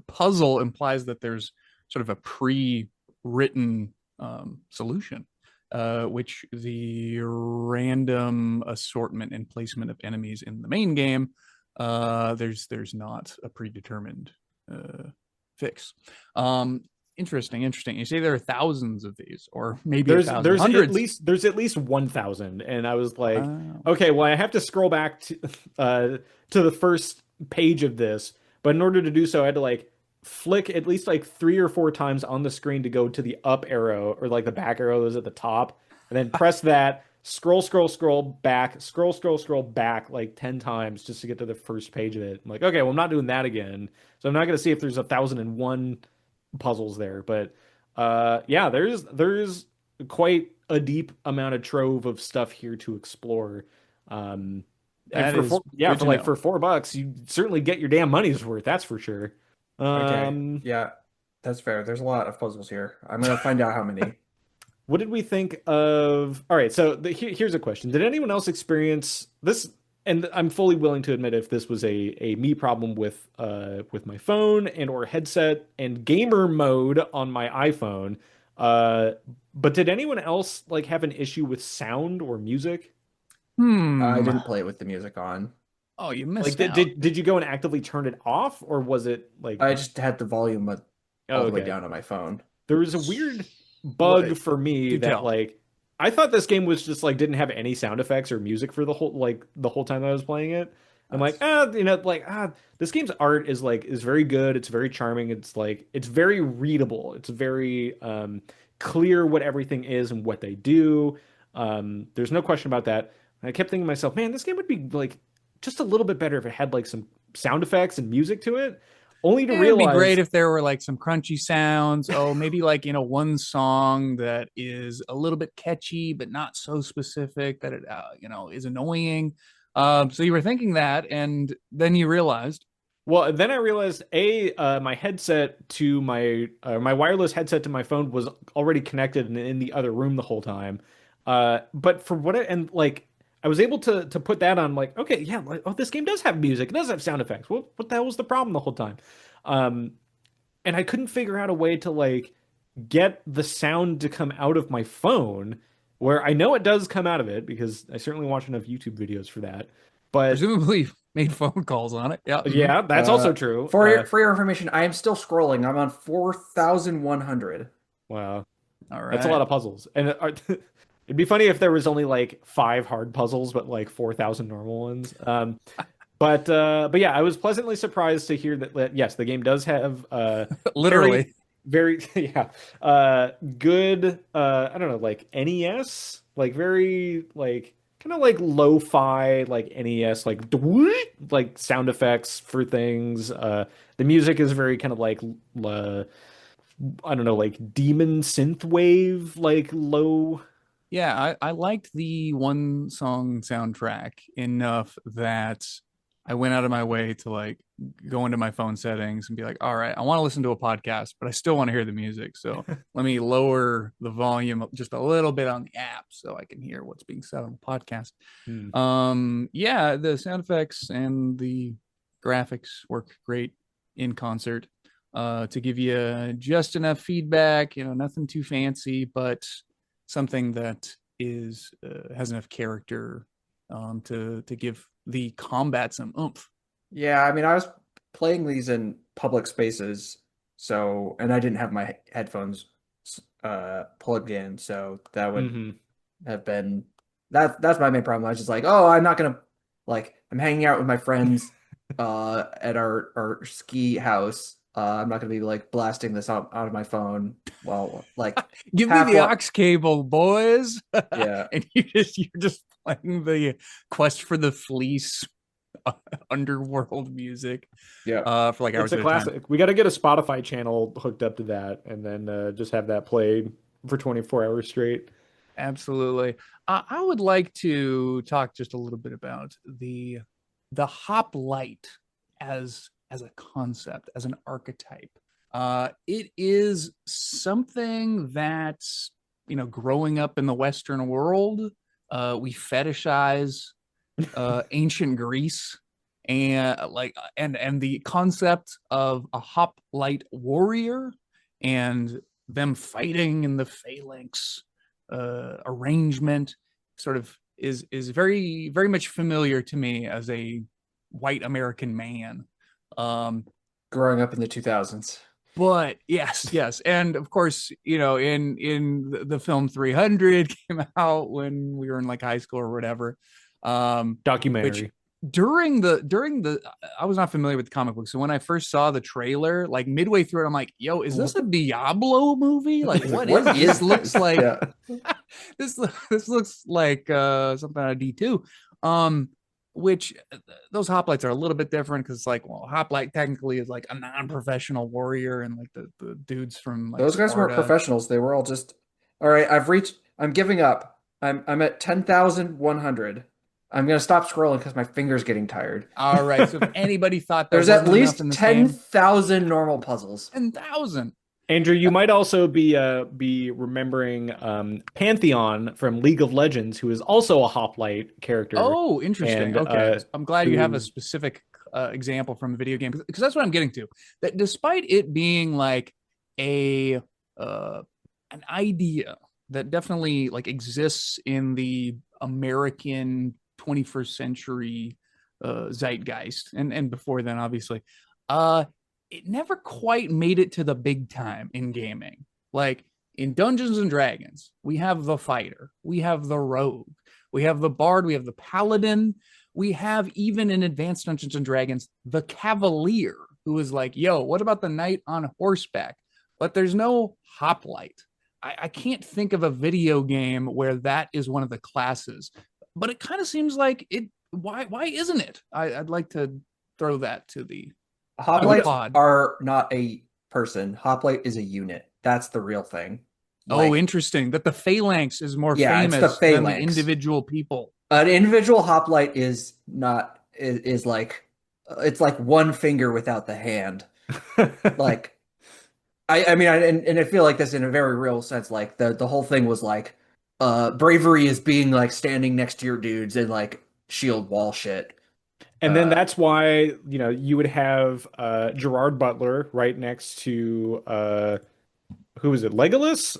puzzle implies that there's sort of a pre-written solution, which the random assortment and placement of enemies in the main game, there's not a predetermined fix. Um, interesting. You say there are thousands of these, or maybe a there's thousand, there's at hundreds. least there's at least 1,000, and I was like, Wow. okay, well I have to scroll back to the first page of this, but in order to do so, I had to like flick at least like 3 or 4 times on the screen to go to the up arrow or like the back arrow that was at the top, and then press that, scroll back, scroll back like 10 times just to get to the first page of it. I'm like, okay, well I'm not doing that again, so I'm not gonna see if there's 1,001 puzzles there, but yeah, there's quite a deep amount of trove of stuff here to explore. And That for is four, yeah, good for to like know. for $4, you certainly get your damn money's worth. That's for sure. Okay. Um, Yeah, that's fair. There's a lot of puzzles here. I'm gonna find out how many. what did we think of? All right, so here's a question: did anyone else experience this? And I'm fully willing to admit if this was a me problem with my phone and or headset and gamer mode on my iPhone. Uh, but did anyone else like have an issue with sound or music? I Hmm. didn't play it with the music on. Oh, you Like missed did out. did, did you go and actively turn it off or was it like I just had the volume oh all the way okay. down on my phone. There was a weird bug What? for me Do that tell. like I thought this game was just like didn't have any sound effects or music for the whole time I was playing it. I'm like, That's this game's art is very good. It's very charming. It's like it's very readable. It's very clear what everything is and what they do. There's no question about that. And I kept thinking to myself, man, this game would be like just a little bit better if it had like some sound effects and music to it. Only to It would be great realize if there were like some crunchy sounds. Oh, maybe like, one song that is a little bit catchy, but not so specific that it, is annoying. So you were thinking that, and then you realized well, then I realized my headset to my wireless headset to my phone was already connected and in the other room the whole time. But for what and like I was able to put that on like okay, yeah, like, oh this game does have music, it does have sound effects. What the hell was the problem the whole time? Um, and I couldn't figure out a way to like get the sound to come out of my phone, where I know it does come out of it because I certainly watch enough YouTube videos for that. But presumably made phone calls on it. Yeah. yeah, that's uh also true. for your information, I am still scrolling. I'm on 4,100. Wow. All That's a lot right. of puzzles. And it'd be funny if there was only like 5 hard puzzles, but like 4,000 normal ones. But yeah, I was pleasantly surprised to hear that yes, the game does have very Literally. very yeah good I don't know like NES like very like kind of like lo-fi like NES like sound effects for things. The music is very kind of like I don't know, like demon synth wave, like low. Yeah, I liked the one song soundtrack enough that I went out of my way to like go into my phone settings and be like, all right, I want to listen to a podcast, but I still want to hear the music. So let me lower the volume just a little bit on the app so I can hear what's being said on the podcast. Hmm. Yeah, the sound effects and the graphics work great in concert. To give you just enough feedback, nothing too fancy, but something that is has enough character to give the combat some oomph. Yeah, I mean, I was playing these in public spaces, so and I didn't have my headphones plugged in, so that would Hmm. have been that's my main problem. I was just like, oh, I'm not gonna like I'm hanging out with my friends at our ski house. I'm not gonna be like blasting this out of my phone while like Give me half the what aux cable, boys. yeah. And you're just playing the quest for the fleece underworld music Yeah. for like It's hours a at a time. classic. We got to get a Spotify channel hooked up to that, and then just have that played for 24 hours straight. Absolutely. I would like to talk just a little bit about the hoplite as a concept, as an archetype. It is something that, growing up in the Western world, we fetishize ancient Greece, and the concept of a hoplite warrior and them fighting in the phalanx arrangement sort of is very very much familiar to me as a white American man. Um, Growing up in the 2000s. but yes, and of course, in the film 300 came out when we were in like high school or whatever. Which Documentary. during the I was not familiar with the comic book, so when I first saw the trailer, like midway through it, I'm like, "Yo, is this a Diablo movie? Like, It's like, what is what this? is Looks this? like Yeah. this looks like something out of D2." Um, which those hoplites are a little bit different because it's like, well, hoplite technically is like a non-professional warrior, and like the dudes from like Those guys weren't Sparta. professionals. They were all just, all right, I'm giving up. I'm at 10,100. I'm gonna stop scrolling because my finger's getting tired. All right, so if anybody thought there There's at wasn't enough in least this game, 10,000 normal puzzles. 10,000. Andrew, you might also be remembering Pantheon from League of Legends, who is also a hoplite character, Oh, interesting. and Okay. I'm glad you have a who specific example from a video game because that's what I'm getting to. That despite it being like a an idea that definitely like exists in the American 21st century zeitgeist and before then obviously, uh it never quite made it to the big time in gaming. Like in Dungeons and Dragons, we have the fighter, we have the rogue, we have the bard, we have the paladin, we have even in Advanced Dungeons and Dragons the cavalier, who is like, yo, what about the knight on horseback? But there's no hoplite. I can't think of a video game where that is one of the classes, but it kind of seems like it. Why isn't it? I'd like to throw that to the Hoplites pod. are not a person. Hoplite is a unit. That's the real thing. Oh, Like, interesting. That the phalanx is more yeah, it's the famous than the phalanx. individual people. An individual hoplite is not is like it's like one finger without the hand. Like I mean and I feel like this in a very real sense. Like the whole thing was like bravery is being like standing next to your dudes and like shield wall shit. and then Uh that's why you would have Gerard Butler right next to who was it? Legolas?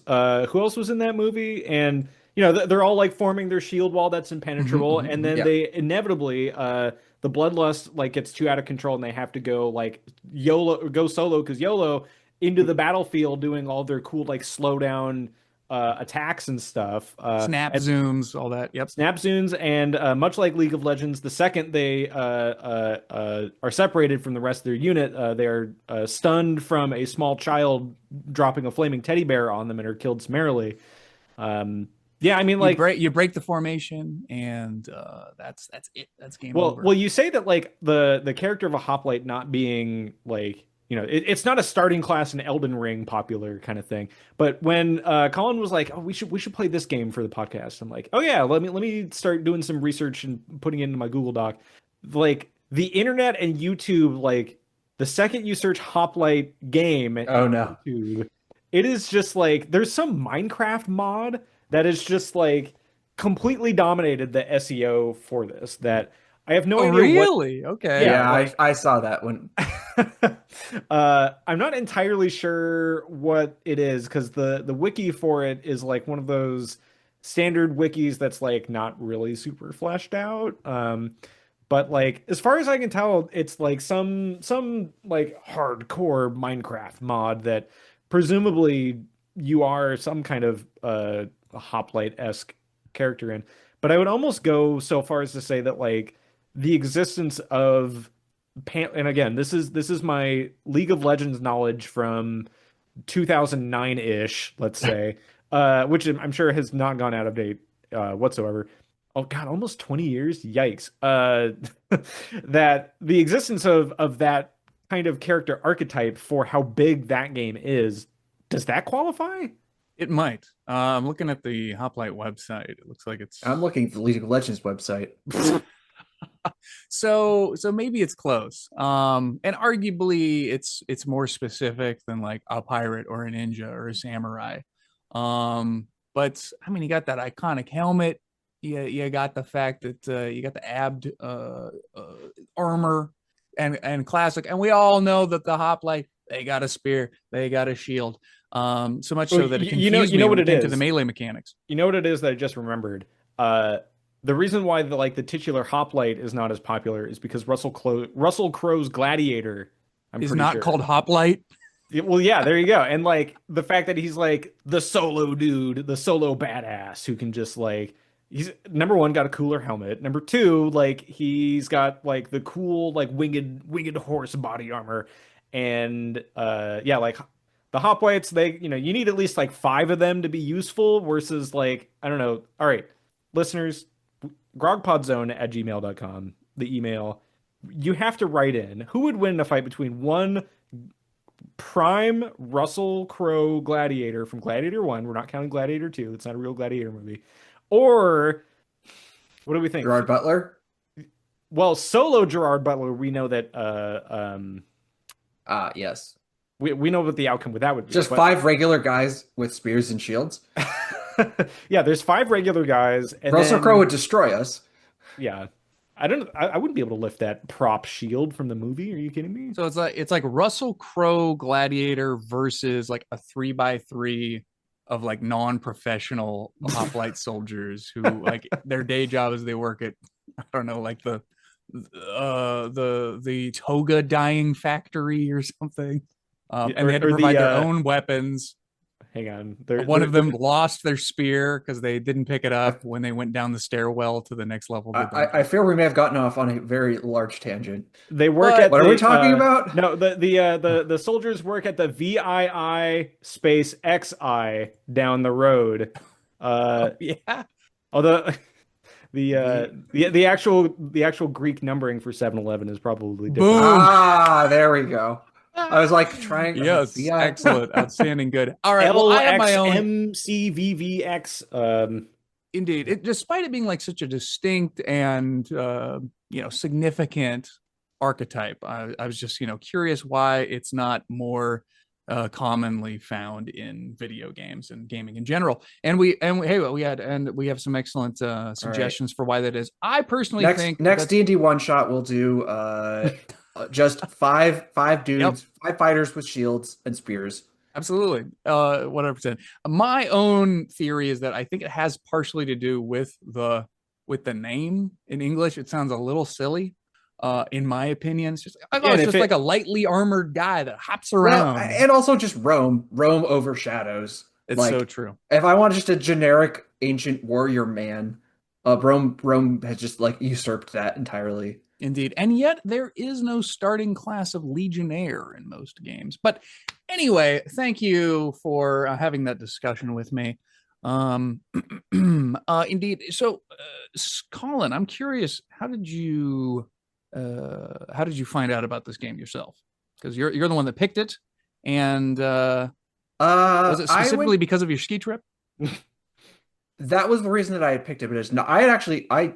Who else was in that movie? And they're all like forming their shield wall that's impenetrable, and then yeah. they inevitably the bloodlust like gets too out of control, and they have to go like YOLO, go solo because YOLO into the battlefield doing all their cool like slow down attacks and stuff. Snap And zooms, all that. Yep. snap zones, and much like League of Legends, the second they are separated from the rest of their unit, they are stunned from a small child dropping a flaming teddy bear on them and are killed summarily. Yeah, I mean, You like, break the formation, and that's it. That's game over. well, you say that like the character of a hoplite not being like it's not a starting class in Elden Ring popular kind of thing. But when Colin was like, "Oh, we should play this game for the podcast," I'm like, "Oh yeah, let me start doing some research and putting it into my Google Doc." Like the internet and YouTube, like the second you search hoplite game Oh in no. YouTube, it is just like there's some Minecraft mod that is just like completely dominated the SEO for this. That I have no Oh, idea what. really? Okay. Yeah, Yeah, like I saw that when I'm not entirely sure what it is because the wiki for it is like one of those standard wikis that's like not really super fleshed out. But like as far as I can tell, it's like some like hardcore Minecraft mod that presumably you are some kind of hoplite-esque character in. But I would almost go so far as to say that like the existence of and again, this is my League of Legends knowledge from 2009-ish, let's say, which I'm sure has not gone out of date whatsoever. Oh God, almost 20 years. Yikes. That the existence of that kind of character archetype for how big that game is, does that qualify? It might. I'm looking at the Hoplite website. It looks like I'm it's looking at the League of Legends website. so maybe it's close. And arguably it's more specific than like a pirate or a ninja or a samurai. But I mean, you got that iconic helmet. You got the fact that you got the abbed armor and classic, and we all know that the hoplite, they got a spear, they got a shield. So much Well, so that it you confused know me what when it it came to the is. melee mechanics. You know what it is that I just remembered. Uh, the reason why the titular hoplite is not as popular is because Russell Crowe's Gladiator, I'm Is pretty not sure. called hoplite. Well, yeah, there you go. And like the fact that he's like the solo dude, the solo badass who can just like he's number one got a cooler helmet. Number two, like he's got like the cool like winged horse body armor. And yeah, like the hoplites, they you need at least like five of them to be useful versus like I don't know. All right, listeners, grogpodzone@gmail.com, the email. You have to write in who would win in a fight between one prime Russell Crowe Gladiator from Gladiator 1. We're not counting Gladiator 2. It's not a real Gladiator movie. Or what do we think? Gerard Butler? Well, solo Gerard Butler, we know that Yes. we know what the outcome with that would be. Just But five regular guys with spears and shields. yeah, there's five regular guys, and Russell Crowe then would destroy us. yeah. I wouldn't be able to lift that prop shield from the movie. Are you kidding me? So it's like Russell Crowe Gladiator versus like a 3x3 of like non-professional hoplite soldiers who like their day job is they work at, I don't know, like the toga dyeing factory or something. And they had to Or the provide their own weapons. hang on. One of them lost their spear because they didn't pick it up when they went down the stairwell to the next level of the I dungeon. fear we may have gotten off on a very large tangent. They work But at What are we the talking about? no the soldiers work at the VII space XI down the road. Uh yeah, although the the the actual Greek numbering for 7-Eleven is probably different. boom. There we go. I was like trying. Yes, VI. excellent, outstanding, good. All right, well, I have my own. LXMCVVX Indeed, despite it being like such a distinct and significant archetype, I was just curious why it's not more commonly found in video games and gaming in general. And we have some excellent All right. suggestions for why that is. I personally Next think next that's D&D one shot we'll do just five yep. dudes, five fighters with shields and spears. Absolutely. 100%. My own theory is that I think it has partially to do with the name in English. It sounds a little silly. In my opinion, it's just I Yeah, thought and it's if just like it a lightly armored guy that hops Well, around. and also just Rome overshadows. It's so Like true. if I want just a generic ancient warrior man, Rome has just like usurped that entirely. Indeed. And yet there is no starting class of Legionnaire in most games. But anyway, thank you for having that discussion with me. Um, indeed. So, Colin, I'm curious, how did you find out about this game yourself? Because you're the one that picked it, and was it I specifically went. because of your ski trip? That was the reason that I had picked it, but it's not. I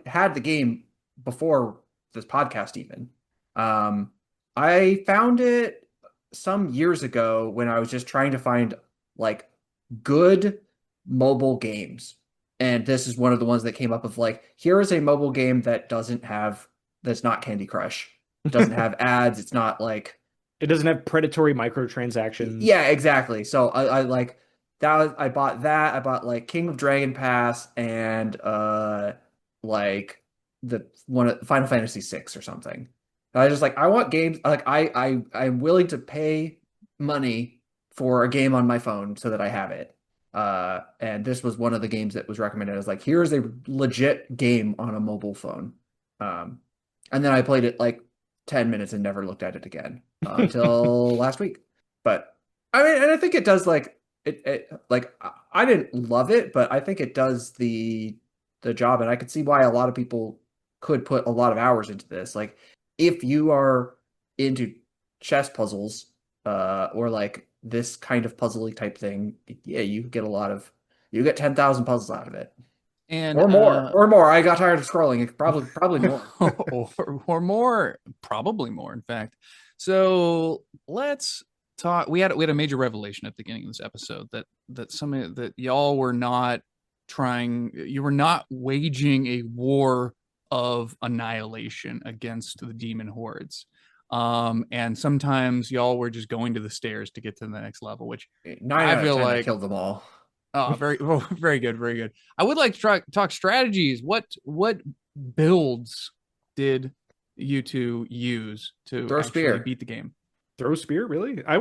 had the game before this podcast even. Um, I found it some years ago when I was just trying to find like good mobile games. And this is one of the ones that came up of like, here is a mobile game that's not Candy Crush. It doesn't have ads. It's not like, it doesn't have predatory microtransactions. yeah, exactly. So I like that I bought that. I bought like King of Dragon Pass and like the one of Final Fantasy 6 or something. I just like I want games like I'm willing to pay money for a game on my phone so that I have it. And this was one of the games that was recommended as like here's a legit game on a mobile phone. Um and then I played it like 10 minutes and never looked at it again until last week. But I mean, and I think it does like like I didn't love it, but I think it does the job, and I could see why a lot of people could put a lot of hours into this. Like if you are into chess puzzles, or like this kind of puzzly type thing, yeah, you get 10,000 puzzles out of it. And Or more, or more. I got tired of scrolling. Probably more. or more, probably more, in fact. So let's talk. We had a major revelation at the beginning of this episode that y'all were not you were not waging a war of annihilation against the demon hordes. And sometimes y'all were just going to the stairs to get to the next level, which 9 I out of feel 10, I like, killed them all. oh, very good, very good. I would like to talk strategies. What builds did you two use to Throw a actually spear. beat the game? Throw spear, really? Yeah.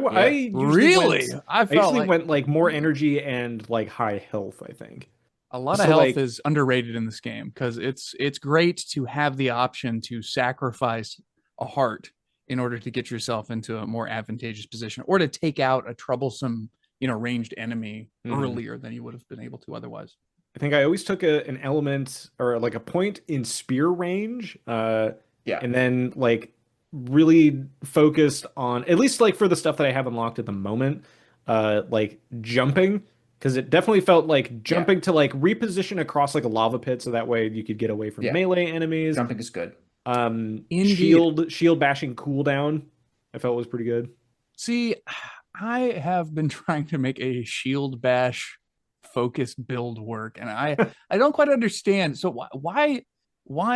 Really? I I felt usually like went like more energy and like high health, I think. a lot of So health like is underrated in this game because it's great to have the option to sacrifice a heart in order to get yourself into a more advantageous position or to take out a troublesome, ranged enemy earlier than you would have been able to otherwise. I think I always took an element or like a point in spear range, Yeah. and then like really focused on at least like for the stuff that I have unlocked at the moment, like jumping, because it definitely felt like Yeah. jumping to like reposition across like a lava pit so that way you could get away from Yeah. melee enemies. Jumping is good. Indeed. Shield bashing cooldown, I felt was pretty good. See, I have been trying to make a shield bash focused build work, and I don't quite understand. So why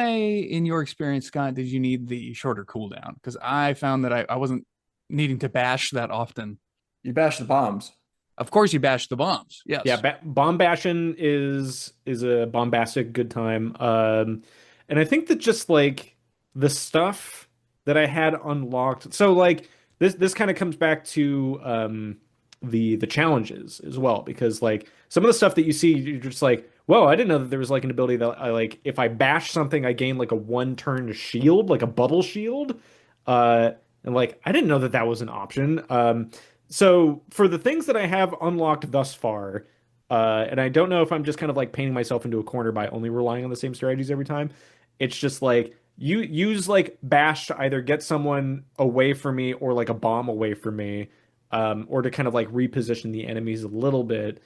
in your experience, Scott, did you need the shorter cooldown? Because I found that I wasn't needing to bash that often. You bash the bombs. Of course, you bash the bombs. Yeah, Yes, bomb bashing is a bombastic good time. And I think that just like the stuff that I had unlocked. So like this kind of comes back to the challenges as well, because like some of the stuff that you see, you're just like, whoa, I didn't know that there was like an ability that I like if I bash something, I gain like a one turn shield, like a bubble shield. And like I didn't know that that was an option. So for the things that I have unlocked thus far, and I don't know if I'm just kind of like painting myself into a corner by only relying on the same strategies every time. It's just like you use like bash to either get someone away from me or like a bomb away from me, or to kind of like reposition the enemies a little bit.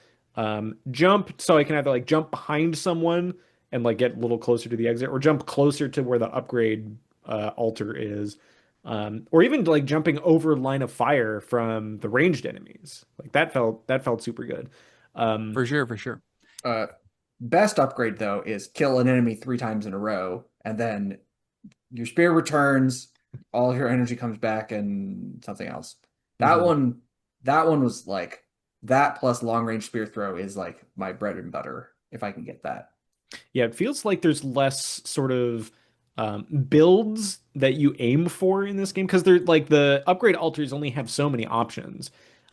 Jump so I can either like jump behind someone and like get a little closer to the exit, or jump closer to where the upgrade altar is. Or even like jumping over line of fire from the ranged enemies. Like that felt super good. Um, for sure, for sure. Uh, Best upgrade though is kill an enemy 3 times in a row, and then your spear returns, all of your energy comes back, and something else. That mhm. one, that one was like that plus long range spear throw is like my bread and butter if I can get that. Yeah, it feels like there's less sort of builds that you aim for in this game because they're like the upgrade altars only have so many options.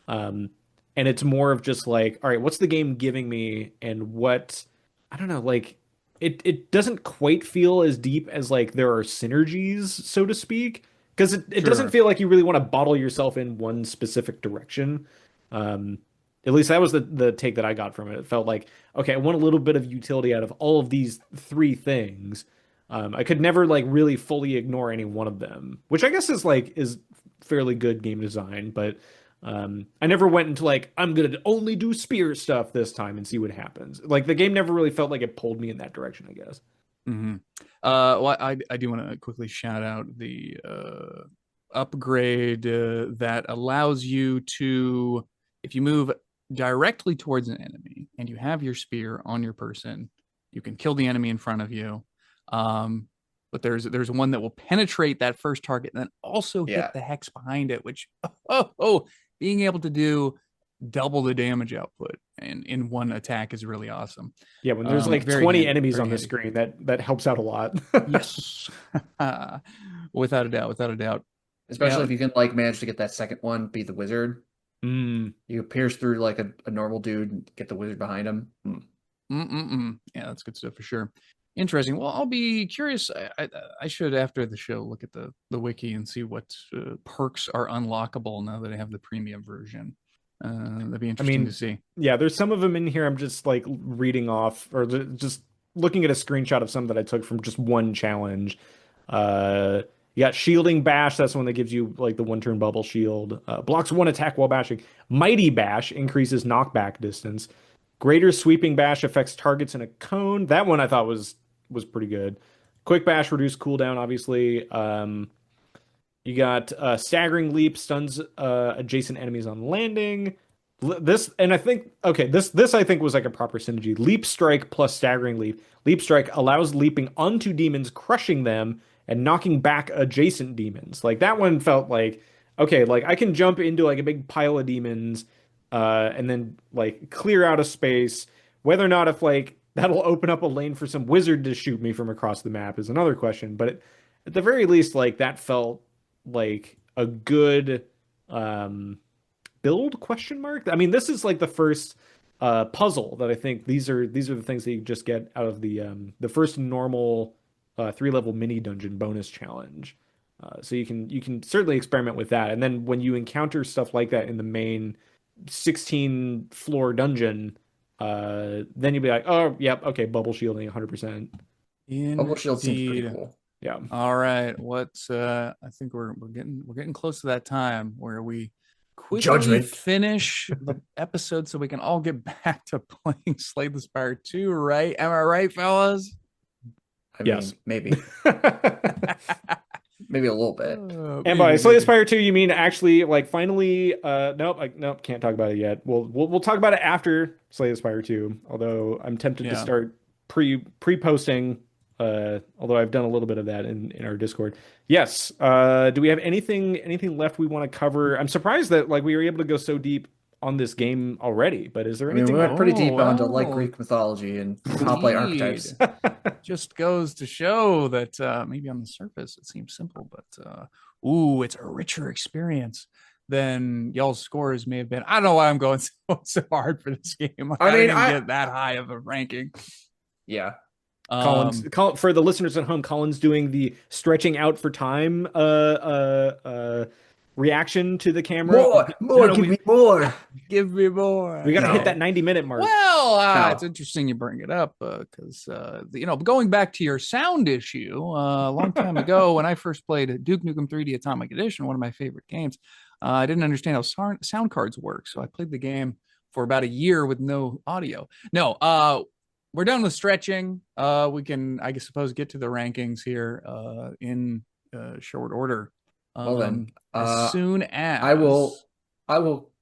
Um, and it's more of just like, all right, what's the game giving me and what I don't know, like it doesn't quite feel as deep as like there are synergies, so to speak, because it doesn't Sure. feel like you really want to bottle yourself in one specific direction. Um, at least that was the take that I got from it. It felt like, okay, I want a little bit of utility out of all of these three things. I could never like really fully ignore any one of them, which I guess is fairly good game design. But I never went into like I'm gonna only do spear stuff this time and see what happens. Like the game never really felt like it pulled me in that direction, I guess. Mm-hmm. Well, I do want to quickly shout out the upgrade that allows you to, if you move directly towards an enemy and you have your spear on your person, you can kill the enemy in front of you. But there's one that will penetrate that first target and then also hit Yeah. the hex behind it, which being able to do double the damage output and in one attack is really awesome. Yeah, when there's like Very 20 handy, enemies very on the handy. screen, that helps out a lot. Yes. Without a doubt, without a doubt. Especially Yeah. if you can like manage to get that second one, be the wizard. Mm. You pierce through like a normal dude and get the wizard behind him. Yeah, that's good stuff for sure. Interesting. Well, I'll be curious. I should, after the show, look at the wiki and see what perks are unlockable now that I have the premium version. That'd be I interesting to mean, see. yeah, there's some of them in here I'm just like reading off or just looking at a screenshot of some that I took from just one challenge. Uh, you got Shielding Bash, that's one that gives you like the one turn bubble shield. Blocks one attack while bashing. Mighty Bash increases knockback distance. Greater Sweeping Bash affects targets in a cone. That one I thought was pretty good. Quick Bash reduced cooldown, obviously. You got staggering leap stuns adjacent enemies on landing. This and I think okay, this I think was like a proper synergy. Leap strike plus staggering leap. Leap strike allows leaping onto demons, crushing them and knocking back adjacent demons. Like that one felt like okay, like I can jump into like a big pile of demons and then like clear out a space. Whether or not if like that'll open up a lane for some wizard to shoot me from across the map is another question. But at the very least, like that felt like a good build question mark. I mean, this is like the first puzzle that I think these are the things that you just get out of the first normal 3 level mini dungeon bonus challenge. So you can certainly experiment with that. And then when you encounter stuff like that in the main 16 floor dungeon, then you'll be like, oh, yep, okay, bubble shielding 100%. Bubble shield seems pretty Indeed. cool. Yeah. All right. I think we're getting close to that time where we quickly Judgment. finish the episode so we can all get back to playing Slay the Spire 2, right? Am I right, fellas? I Yes. mean, maybe. Maybe a little bit. And by Slay the Spire 2, you mean actually like finally nope, can't talk about it yet. We'll talk about it after Slay the Spire 2, although I'm tempted to start pre-posting although I've done a little bit of that in our Discord. Yes. Do we have anything left we want to cover? I'm surprised that like we were able to go so deep on this game already, but is there I mean, anything we went pretty deep onto like well, Greek mythology and hoplite archetypes. Just goes to show that maybe on the surface it seems simple, but it's a richer experience than y'all's scores may have been. I don't know why I'm going so hard for this game. I didn't even get that high of a ranking. Yeah. For the listeners at home, Colin's doing the stretching out for time reaction to the camera. Give me more. Give me more. We got to hit that 90-minute mark. Well, it's interesting you bring it up because, going back to your sound issue, a long time ago when I first played Duke Nukem 3D Atomic Edition, one of my favorite games, I didn't understand how sound cards work. So I played the game for about a year with no audio. No, we're done with stretching. We can, I suppose, get to the rankings here in short order. Well then, as soon as I will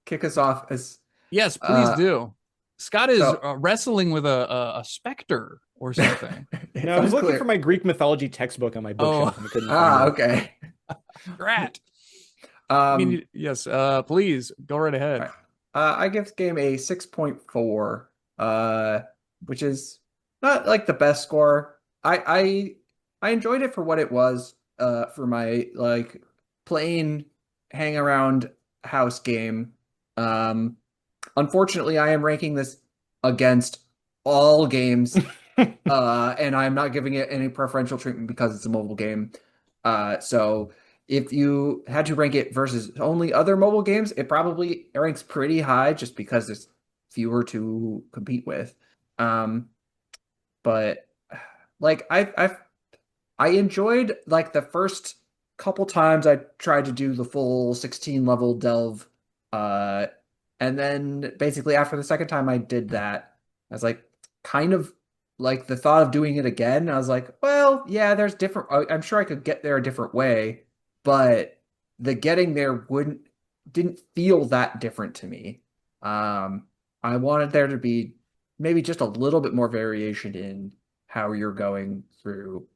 kick us off as yes, please do. Scott is wrestling with a specter or something. No, I was looking for my Greek mythology textbook on my bookshelf. And I couldn't find it. Okay. Grat. Yes, please go right ahead. Right. I give the game a 6.4, which is not like the best score. I enjoyed it for what it was, for my like plain hang around house game. Unfortunately, I am ranking this against all games, and I'm not giving it any preferential treatment because it's a mobile game. So if you had to rank it versus only other mobile games, it probably ranks pretty high just because there's fewer to compete with. But like I enjoyed like the first couple times I tried to do the full 16 level delve, and then basically after the second time I did that, I was like kind of like the thought of doing it again. I was like, well, yeah, there's different. I'm sure I could get there a different way, but the getting there didn't feel that different to me. I wanted there to be maybe just a little bit more variation in how you're going through.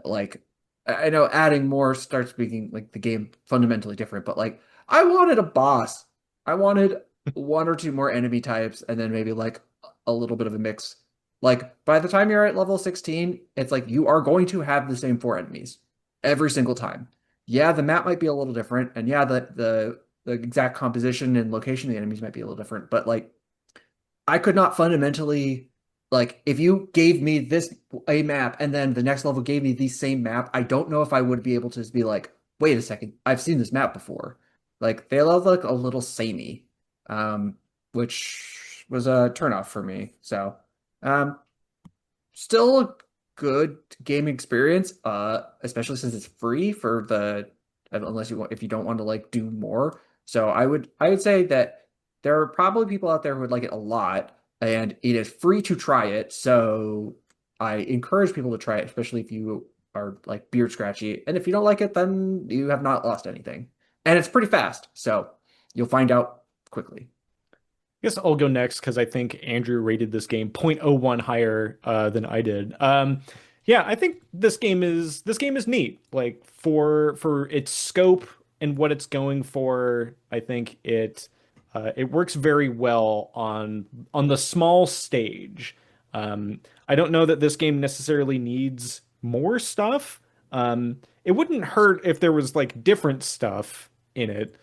Like, I know adding more starts making like the game fundamentally different, but like I wanted a boss. I wanted one or two more enemy types, and then maybe like a little bit of a mix. Like by the time you're at level 16, it's like you are going to have the same 4 enemies every single time. Yeah, the map might be a little different, and yeah, the exact composition and location of the enemies might be a little different, but like I could not fundamentally like if you gave me this a map and then the next level gave me the same map, I don't know if I would be able to just be like, wait a second, I've seen this map before. Like they look like a little samey, which was a turnoff for me. So, um, still a good game experience, especially since it's free for the unless you want if you don't want to like do more. So I would say that there are probably people out there who would like it a lot, and it is free to try it. So I encourage people to try it, especially if you are like beard scratchy. And if you don't like it, then you have not lost anything. And it's pretty fast, so you'll find out quickly. I guess I'll go next because I think Andrew rated this game zero point zero 0.01 higher than I did. Yeah, I think this game is neat. Like for its scope and what it's going for, I think it works very well on the small stage. I don't know that this game necessarily needs more stuff. It wouldn't hurt if there was like different stuff in it.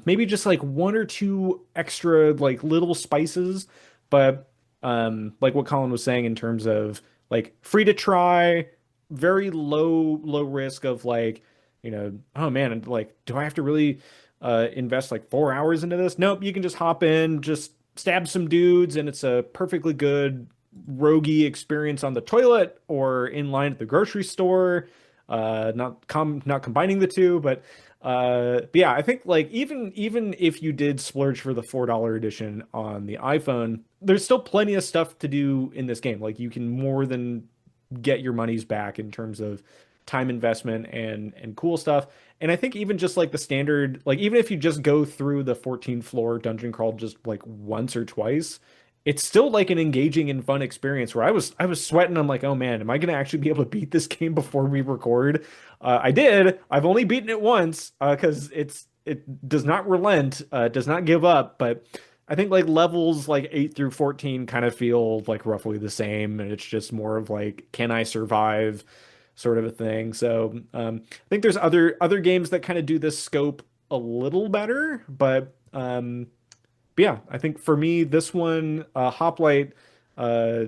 Maybe just like one or two extra like little spices, but like what Colin was saying in terms of like free to try, very low risk of like, oh man, and like do I have to really invest like 4 hours into this? Nope, you can just hop in, just stab some dudes, and it's a perfectly good roguey experience on the toilet or in line at the grocery store. Not combining the two, but yeah, I think like even if you did splurge for the $4 edition on the iPhone, there's still plenty of stuff to do in this game. Like you can more than get your money's back in terms of time investment and cool stuff. And I think even just like the standard, like even if you just go through the 14th floor dungeon crawl just like once or twice, it's still like an engaging and fun experience where I was sweating. I'm like, oh man, am I gonna actually be able to beat this game before we record? I did. I've only beaten it once because it does not relent, does not give up. But I think like levels like 8 through 14 kind of feel like roughly the same, and it's just more of like, can I survive, sort of a thing. So I think there's other games that kind of do this scope a little better, but yeah, I think for me, this one, Hoplite, uh,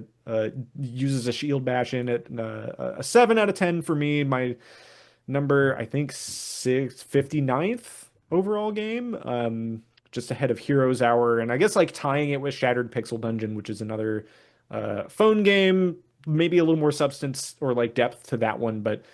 uses a shield bash in it. A 7 out of 10 for me. My number, I think, 659th overall game. Just ahead of Heroes Hour. And I guess like tying it with Shattered Pixel Dungeon, which is another phone game, maybe a little more substance or like depth to that one. But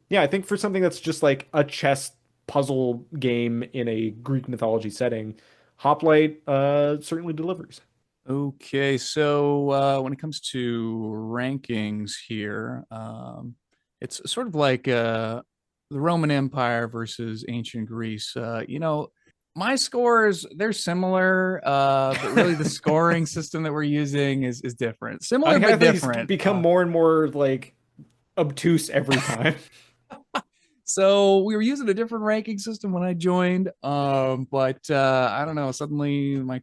yeah, I think for something that's just like a chess puzzle game in a Greek mythology setting, Hoplite certainly delivers. Okay, so when it comes to rankings here, it's sort of like the Roman Empire versus ancient Greece. My scores, they're similar, but really the scoring system that we're using is different. Similar I but think these different. become more and more like obtuse every time. So we were using a different ranking system when I joined, but I don't know. Suddenly, my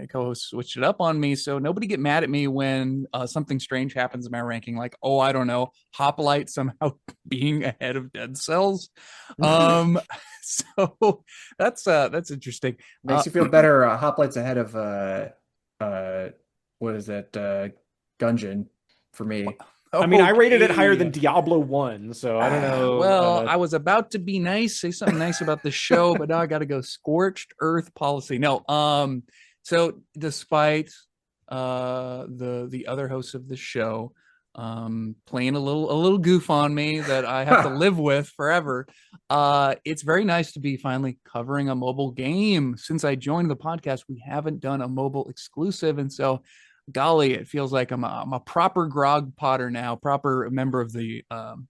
co-host switched it up on me. So nobody get mad at me when something strange happens in my ranking, like oh, I don't know, Hoplite somehow being ahead of Dead Cells. Um, so that's interesting. Makes you feel better. Hoplites ahead of uh, what is it? Gungeon for me. I mean, I rated it higher Okay. than Diablo 1, so I don't know. Well, I was about to be nice, say something nice about the show, but now I got to go scorched earth policy. No, so despite the other hosts of the show playing a little goof on me that I have to live with forever, it's very nice to be finally covering a mobile game. Since I joined the podcast, we haven't done a mobile exclusive, and so golly, it feels like I'm a proper grog potter now, proper member of the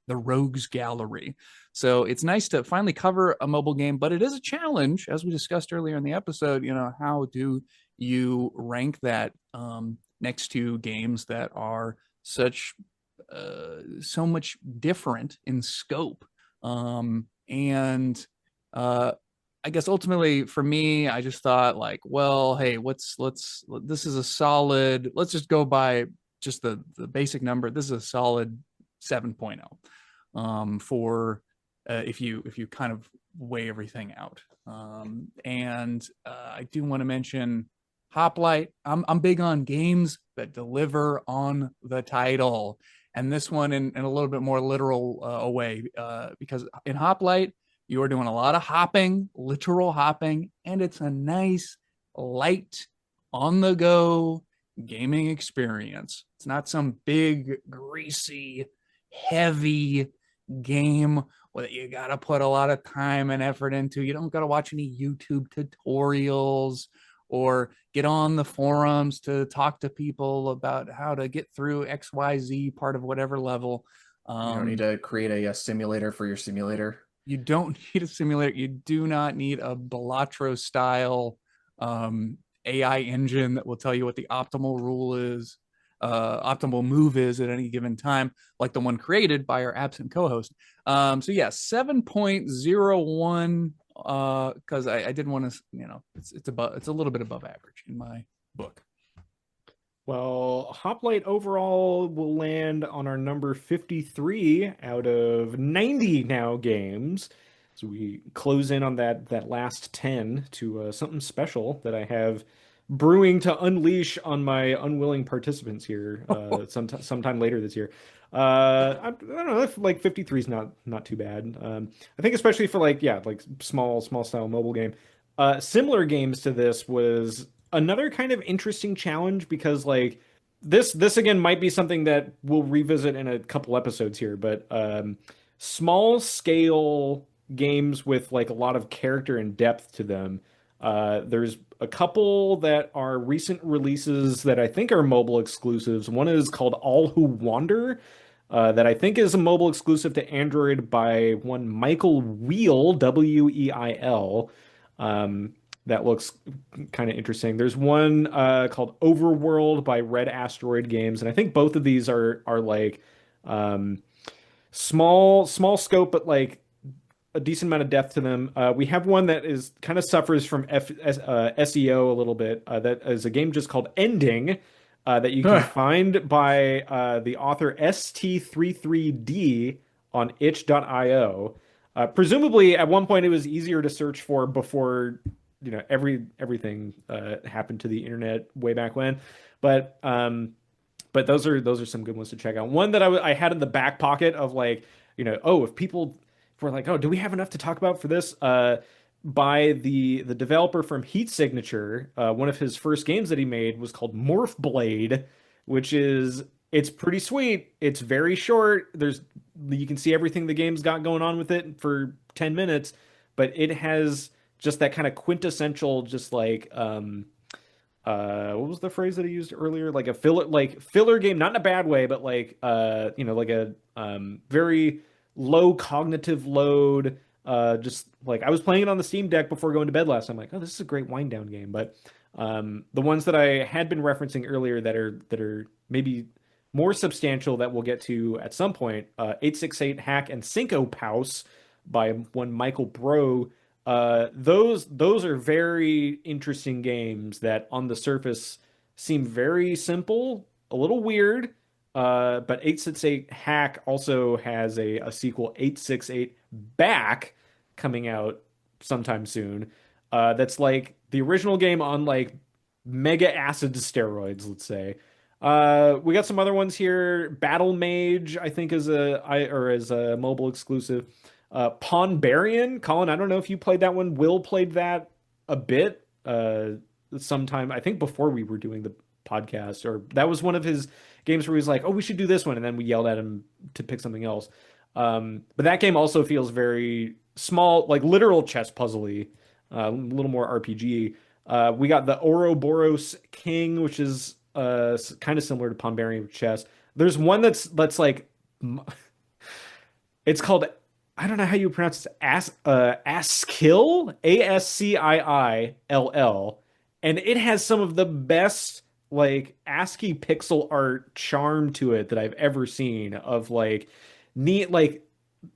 Rogues Gallery. So it's nice to finally cover a mobile game, but it is a challenge, as we discussed earlier in the episode. How do you rank that next to games that are so much different in scope? And I guess ultimately for me, I just thought like, well, hey, this is a solid, let's just go by just the basic number. This is a solid 7.0 for if you kind of weigh everything out. And I do want to mention Hoplite. I'm big on games that deliver on the title, and this one in a little bit more literal way, because in Hoplite you are doing a lot of hopping, literal hopping, and it's a nice, light, on the go gaming experience. It's not some big, greasy, heavy game that you got to put a lot of time and effort into. You don't got to watch any YouTube tutorials or get on the forums to talk to people about how to get through XYZ part of whatever level. You don't need to create a simulator for your simulator. You don't need a simulator. You do not need a Balatro style AI engine that will tell you what the optimal rule is, optimal move is at any given time, like the one created by our absent co-host. So yeah, 7.01, because I didn't want to, it's a little bit above average in my book. Well, Hoplite overall will land on our number 53 out of 90 now games. So we close in on that last 10 to something special that I have brewing to unleash on my unwilling participants here sometime later this year. I don't know if like 53 is not too bad. I think especially for like small style mobile game. Similar games to this was another kind of interesting challenge because like this again might be something that we'll revisit in a couple episodes here, but small scale games with like a lot of character and depth to them. There's a couple that are recent releases that I think are mobile exclusives. One is called All Who Wander, that I think is a mobile exclusive to Android by one Michael Wheel, Weil. That looks kind of interesting. There's one called Overworld by Red Asteroid Games, and I think both of these are like small scope, but like a decent amount of depth to them. We have one that is kind of suffers from SEO a little bit. That is a game just called Ending, that you can find by the author ST33D on itch.io. Presumably, at one point, it was easier to search for before everything happened to the internet way back when. But those are some good ones to check out. One that I had in the back pocket of like, if people were like, oh, do we have enough to talk about for this? By the developer from Heat Signature, one of his first games that he made was called Morph Blade, it's pretty sweet. It's very short. You can see everything the game's got going on with it for 10 minutes, but it has just that kind of quintessential, just like what was the phrase that he used earlier? Like a filler game, not in a bad way, but like like a very low cognitive load. Just like I was playing it on the Steam Deck before going to bed last night. I'm like, oh, this is a great wind down game. But the ones that I had been referencing earlier that are maybe more substantial that we'll get to at some point, 868 Hack and Cinco Paus by one Michael Bro. Those are very interesting games that on the surface seem very simple, a little weird. But 868 Hack also has a sequel, 868 Back, coming out sometime soon. That's like the original game on like mega acid steroids, let's say. We got some other ones here. Battle Mage, I think, is a mobile exclusive. Ponbarian, Colin, I don't know if you played that one. Will played that a bit sometime, I think before we were doing the podcast, or that was one of his games where he was like, oh, we should do this one. And then we yelled at him to pick something else. But that game also feels very small, like literal chess puzzly, a little more RPG. We got the Ouroboros King, which is kind of similar to Ponbarian chess. There's one that's like, it's called, I don't know how you pronounce it, Askill, Askiill, and it has some of the best like ASCII pixel art charm to it that I've ever seen, of like neat, like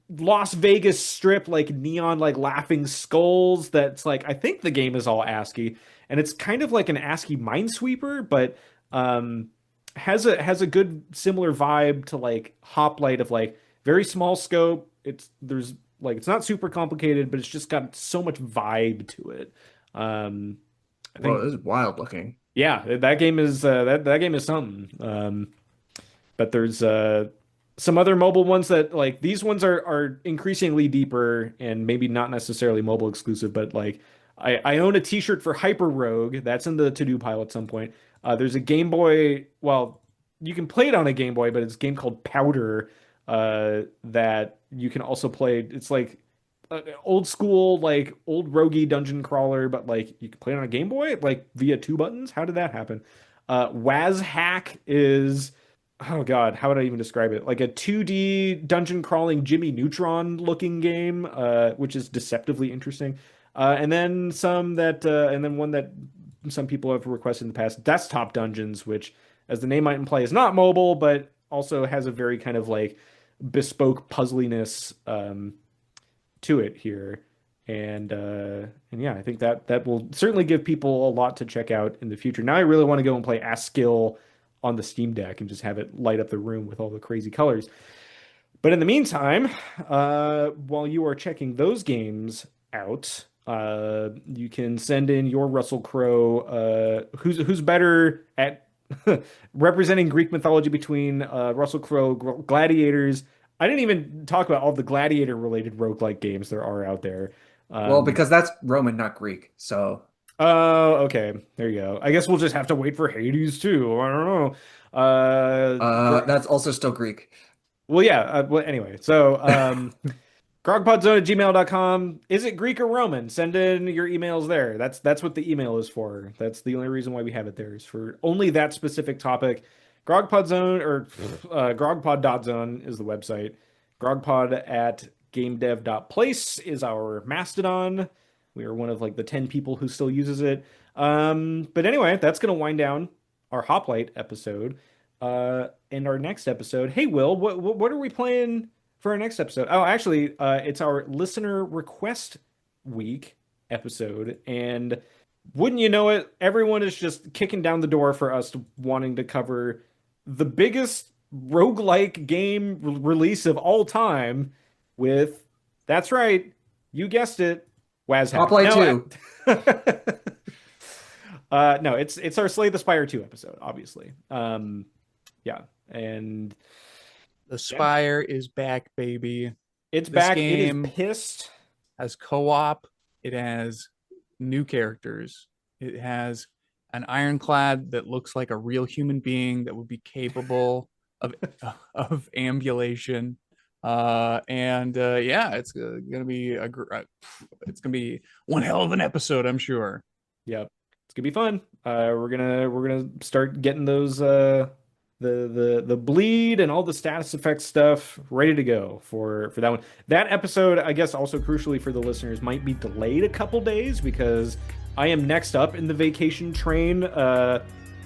Las Vegas Strip, like neon, like laughing skulls. That's like, I think the game is all ASCII, and it's kind of like an ASCII Minesweeper, but has a good similar vibe to like Hoplite, of like very small scope. It's not super complicated, but it's just got so much vibe to it. I Whoa, think this is wild looking. Yeah, that game is that game is something. But there's some other mobile ones that like these ones are increasingly deeper and maybe not necessarily mobile exclusive, but like I own a t-shirt for Hyper Rogue that's in the to-do pile at some point. There's a Game Boy, well, you can play it on a Game Boy, but it's a game called Powder that you can also play. It's like old school, like old roguey dungeon crawler, but like you can play it on a Game Boy, like via two buttons. How did that happen? Waz Hack is, oh God, how would I even describe it? Like a 2D dungeon crawling Jimmy Neutron looking game, which is deceptively interesting. And then one that some people have requested in the past, Desktop Dungeons, which, as the name might imply, is not mobile, but also has a very kind of like bespoke puzzliness to it here. And yeah, I think that will certainly give people a lot to check out in the future. Now I really want to go and play Askill on the Steam Deck and just have it light up the room with all the crazy colors. But in the meantime, while you are checking those games out, you can send in your Russell Crowe. Who's better at representing Greek mythology between Russell Crowe, gladiators? I didn't even talk about all the gladiator related roguelike games there are out there. Well, because that's Roman, not Greek. So, Oh, okay. There you go. I guess we'll just have to wait for Hades too. I don't know. that's also still Greek. Well, yeah. Well, anyway, so grogpodzone@gmail.com. Is it Greek or Roman? Send in your emails there. That's what the email is for. That's the only reason why we have it there is for only that specific topic. Grogpodzone or grogpod.zone is the website. Grogpod at gamedev.place is our Mastodon. We are one of like the 10 people who still uses it. But anyway, that's going to wind down our Hoplite episode. And our next episode, hey Will, what are we playing for our next episode? Oh, actually, it's our listener request week episode, and wouldn't you know it, everyone is just kicking down the door for us wanting to cover the biggest roguelike game release of all time with, that's right, you guessed it, Wazhack. Hoplite 2. No, it's our Slay the Spire 2 episode, obviously. Yeah, and The Spire is back, baby. it's This back. game It is pissed. has co-op. It has new characters. It has an ironclad that looks like a real human being that would be capable of ambulation. Yeah, it's gonna be it's gonna be one hell of an episode, I'm sure. Yep, it's gonna be fun. We're gonna start getting those the bleed and all the status effect stuff ready to go for that one. That episode, I guess, also crucially for the listeners, might be delayed a couple days because I am next up in the vacation train.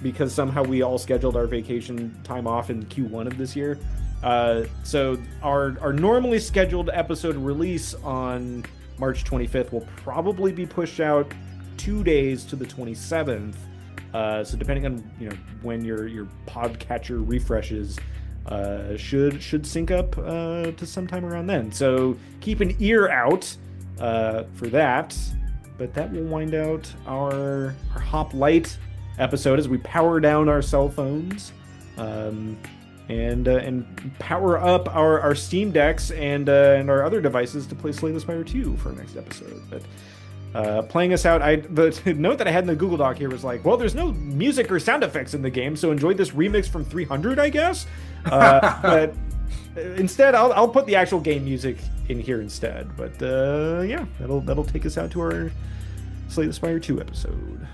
Because somehow we all scheduled our vacation time off in Q1 of this year. So our normally scheduled episode release on March 25th will probably be pushed out 2 days to the 27th. So depending on when your podcatcher refreshes, should sync up to sometime around then. So keep an ear out for that. But that will wind out our Hoplite episode as we power down our cell phones. And power up our Steam Decks and our other devices to play Slay the Spire 2 for our next episode. But playing us out, the note that I had in the Google Doc here was like, well, there's no music or sound effects in the game, so enjoy this remix from 300, I guess. But instead, I'll put the actual game music in here instead. But yeah, that'll take us out to our Slay the Spire 2 episode.